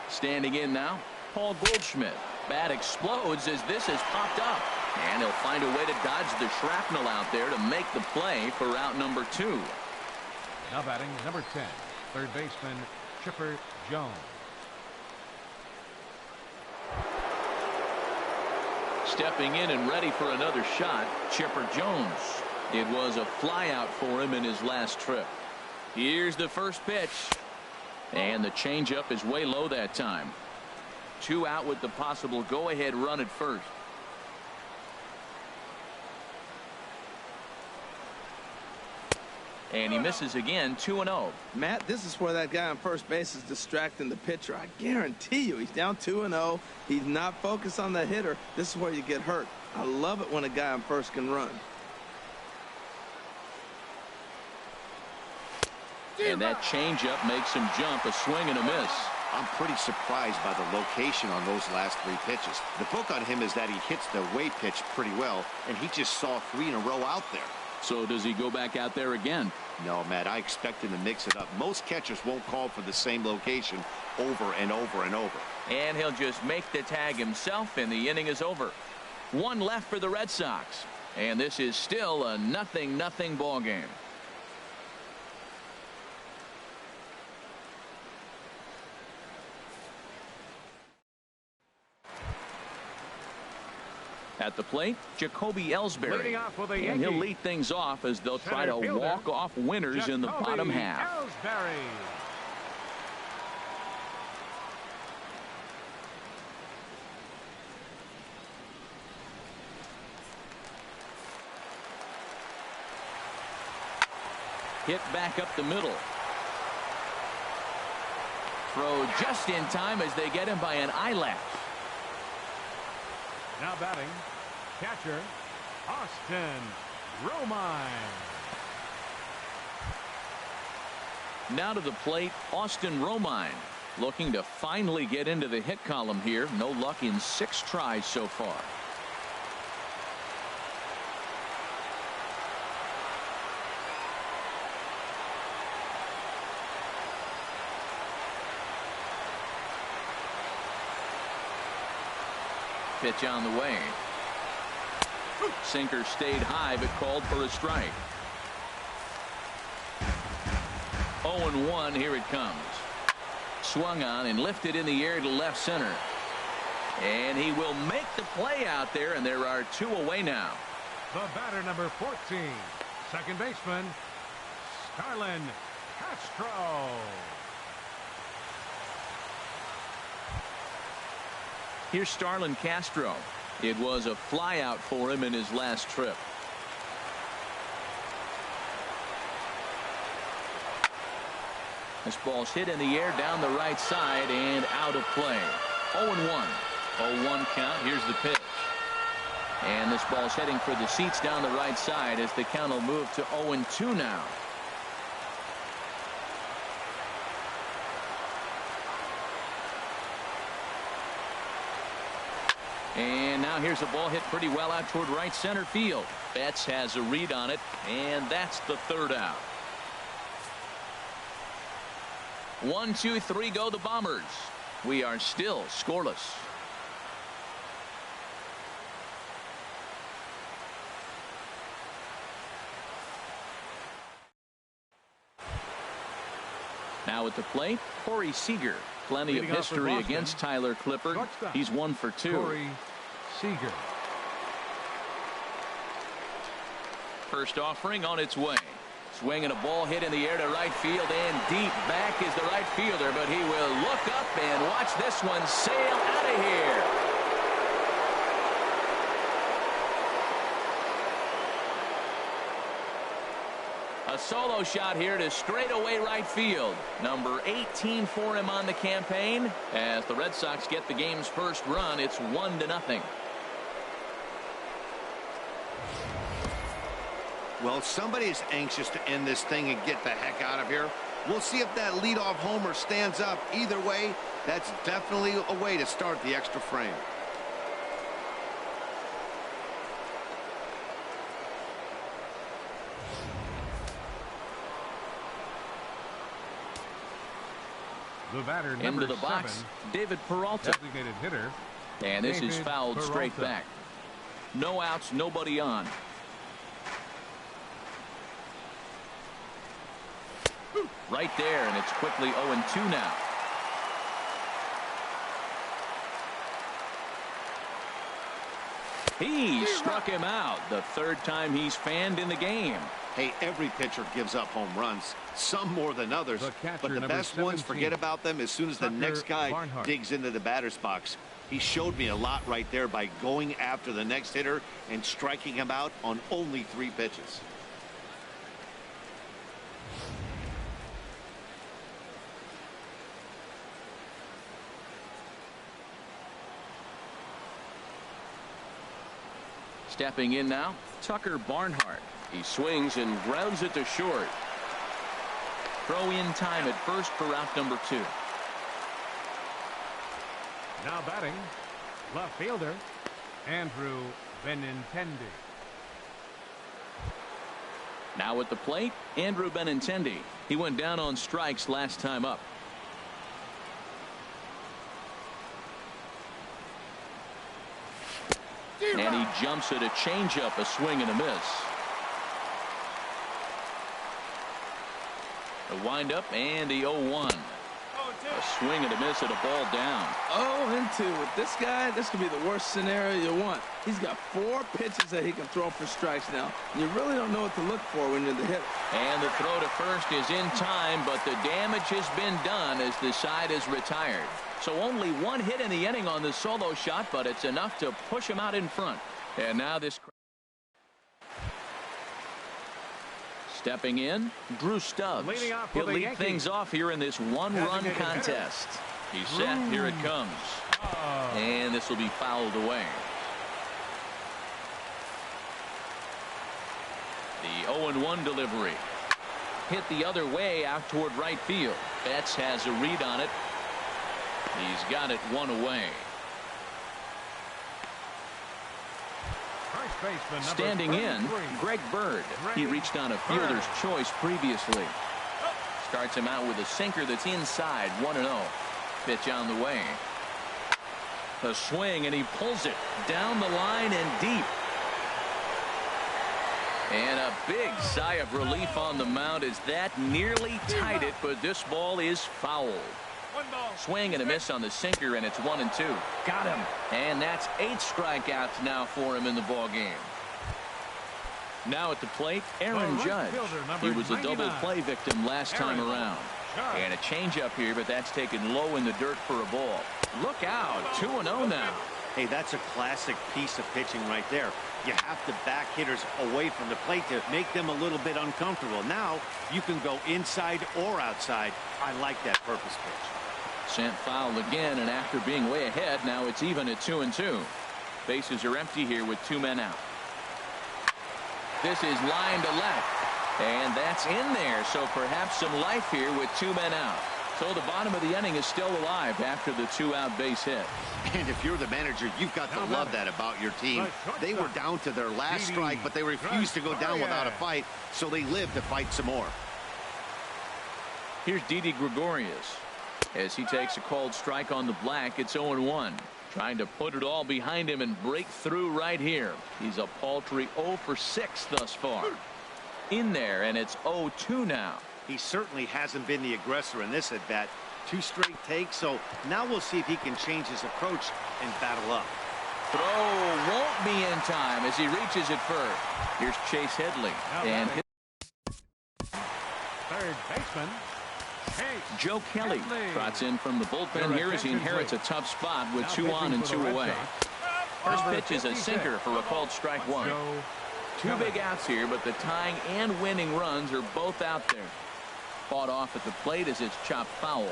Standing in now, Paul Goldschmidt. Bat explodes as this has popped up. And he'll find a way to dodge the shrapnel out there to make the play for out number 2. Now batting number 10, third baseman Chipper Jones. Stepping in and ready for another shot, Chipper Jones. It was a flyout for him in his last trip. Here's the first pitch. And the changeup is way low that time. 2 out with the possible go-ahead run at first. And he misses again. 2-0. Matt, this is where that guy on first base is distracting the pitcher. I guarantee you he's down 2-0. He's not focused on the hitter. This is where you get hurt. I love it when a guy on first can run. And that changeup makes him jump. A swing and a miss. I'm pretty surprised by the location on those last 3 pitches. The book on him is that he hits the way pitch pretty well, and he just saw 3 in a row out there. So does he go back out there again? No, Matt, I expect him to mix it up. Most catchers won't call for the same location over and over and over. And he'll just make the tag himself, and the inning is over. 1 left for the Red Sox. And this is still a 0-0 ball game. At the plate, Jacoby Ellsbury. Leading off for the And Yankees, he'll lead things off as they'll try to center fielder, walk off winners in the bottom half. Ellsbury. Hit back up the middle. Throw just in time as they get him by an eyelash. Now batting, catcher, Austin Romine. Now to the plate, Austin Romine, looking to finally get into the hit column here. No luck in 6 tries so far. Pitch on the way. Sinker stayed high but called for a strike. 0-1. Here it comes. Swung on and lifted in the air to left center. And he will make the play out there, and there are 2 away now. The batter, number 14, second baseman, Starlin Castro. Here's Starlin Castro. It was a flyout for him in his last trip. This ball's hit in the air down the right side and out of play. 0-1. 0-1 count. Here's the pitch. And this ball's heading for the seats down the right side as the count will move to 0-2 now. And now here's a ball hit pretty well out toward right center field. Betts has a read on it, and that's the 3rd out. 1, 2, 3 go the Bombers. We are still scoreless. Now at the plate, Corey Seager. Plenty of history against Tyler Clippard. He's 1 for 2. Corey Seager. First offering on its way. Swinging a ball hit in the air to right field, and deep back is the right fielder, but he will look up and watch this one sail out of here. A solo shot here to straightaway right field. Number 18 for him on the campaign. As the Red Sox get the game's first run, it's 1-0. Well, somebody is anxious to end this thing and get the heck out of here. We'll see if that leadoff homer stands up. Either way, that's definitely a way to start the extra frame. The batter, number into the box, 7, David Peralta. designated hitter. And this is David fouled Peralta. straight back. No outs, nobody on. Right there, and it's quickly 0-2 now. He struck him out. The 3rd time he's fanned in the game. Hey, every pitcher gives up home runs, some more than others, The catcher, but the number best ones 17, forget about them as soon as the Tucker next guy Barnhart. digs into the batter's box. He showed me a lot right there by going after the next hitter and striking him out on only 3 pitches. Stepping in now, Tucker Barnhart. He swings and grounds it to short. Throw in time at first for route number 2. Now batting, left fielder, Andrew Benintendi. Now at the plate, Andrew Benintendi. He went down on strikes last time up. And he jumps at a changeup, a swing and a miss. The windup and the 0-1. A swing and a miss at a ball down. 0-2 with this guy. This could be the worst scenario you want. He's got 4 pitches that he can throw for strikes now. You really don't know what to look for when you're the hitter. And the throw to first is in time, but the damage has been done as the side is retired. So only 1 hit in the inning on the solo shot, but it's enough to push him out in front. And now this. Stepping in, Drew Stubbs. He'll lead things off here in this 1-run contest. He's set. Here it comes. And this will be fouled away. The 0-1 delivery. Hit the other way out toward right field. Betts has a read on it. He's got it 1 away. Standing in, Greg Bird. He reached on a fielder's choice previously. Starts him out with a sinker that's inside. 1-0. Pitch on the way. A swing, and he pulls it down the line and deep. And a big sigh of relief on the mound as that nearly tied it, but this ball is fouled. Swing and a miss on the sinker, and it's 1-2. Got him. And that's 8 strikeouts now for him in the ball game. Now at the plate, Aaron Judge. He was a double play victim last time around. And a changeup here, but that's taken low in the dirt for a ball. Look out. 2-0 now. Hey, that's a classic piece of pitching right there. You have to back hitters away from the plate to make them a little bit uncomfortable. Now you can go inside or outside. I like that purpose pitch. Sent foul again, and after being way ahead, now it's even at 2-2. Bases are empty here with 2 men out. This is line to left, and that's in there, so perhaps some life here with 2 men out. So the bottom of the inning is still alive after the 2-out base hit. And if you're the manager, you've got to love that about your team. They were down to their last strike, but they refused to go down without a fight, so they lived to fight some more. Here's Didi Gregorius. As he takes a called strike on the black, it's 0-1. Trying to put it all behind him and break through right here. He's a paltry 0 for 6 thus far. In there, and it's 0-2 now. He certainly hasn't been the aggressor in this at bat. 2 straight takes, so now we'll see if he can change his approach and battle up. Throw won't be in time as he reaches it first. Here's Chase Headley. And third baseman, Joe Kelly trots in from the bullpen here as he inherits a tough spot with 2 on and 2 away. First pitch is a sinker for a called strike 1. 2 big outs here, but the tying and winning runs are both out there. Fought off at the plate as it's chopped foul.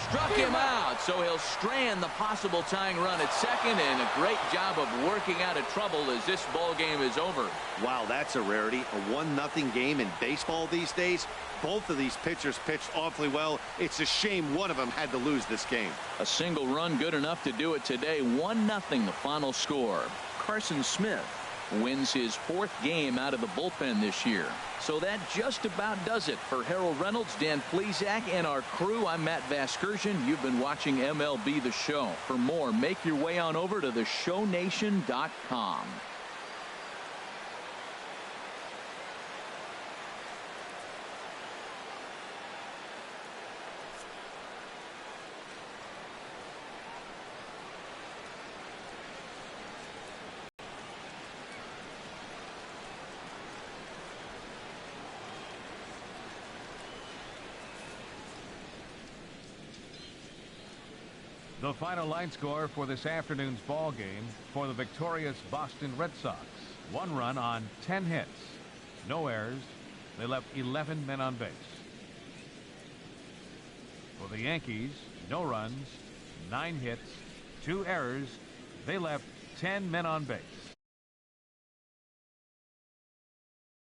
Struck him out, so he'll strand the possible tying run at second, and a great job of working out of trouble as this ball game is over. Wow, that's a rarity. A 1-0 game in baseball these days. Both of these pitchers pitched awfully well. It's a shame one of them had to lose this game. A single run good enough to do it today. 1-0 the final score. Carson Smith wins his 4th game out of the bullpen this year. So that just about does it for Harold Reynolds, Dan Plesac, and our crew. I'm Matt Vasgersian. You've been watching MLB The Show. For more, make your way on over to theshownation.com. The final line score for this afternoon's ball game for the victorious Boston Red Sox. 1 run on 10 hits. No errors. They left 11 men on base. For the Yankees, no runs, 9 hits, 2 errors. They left 10 men on base.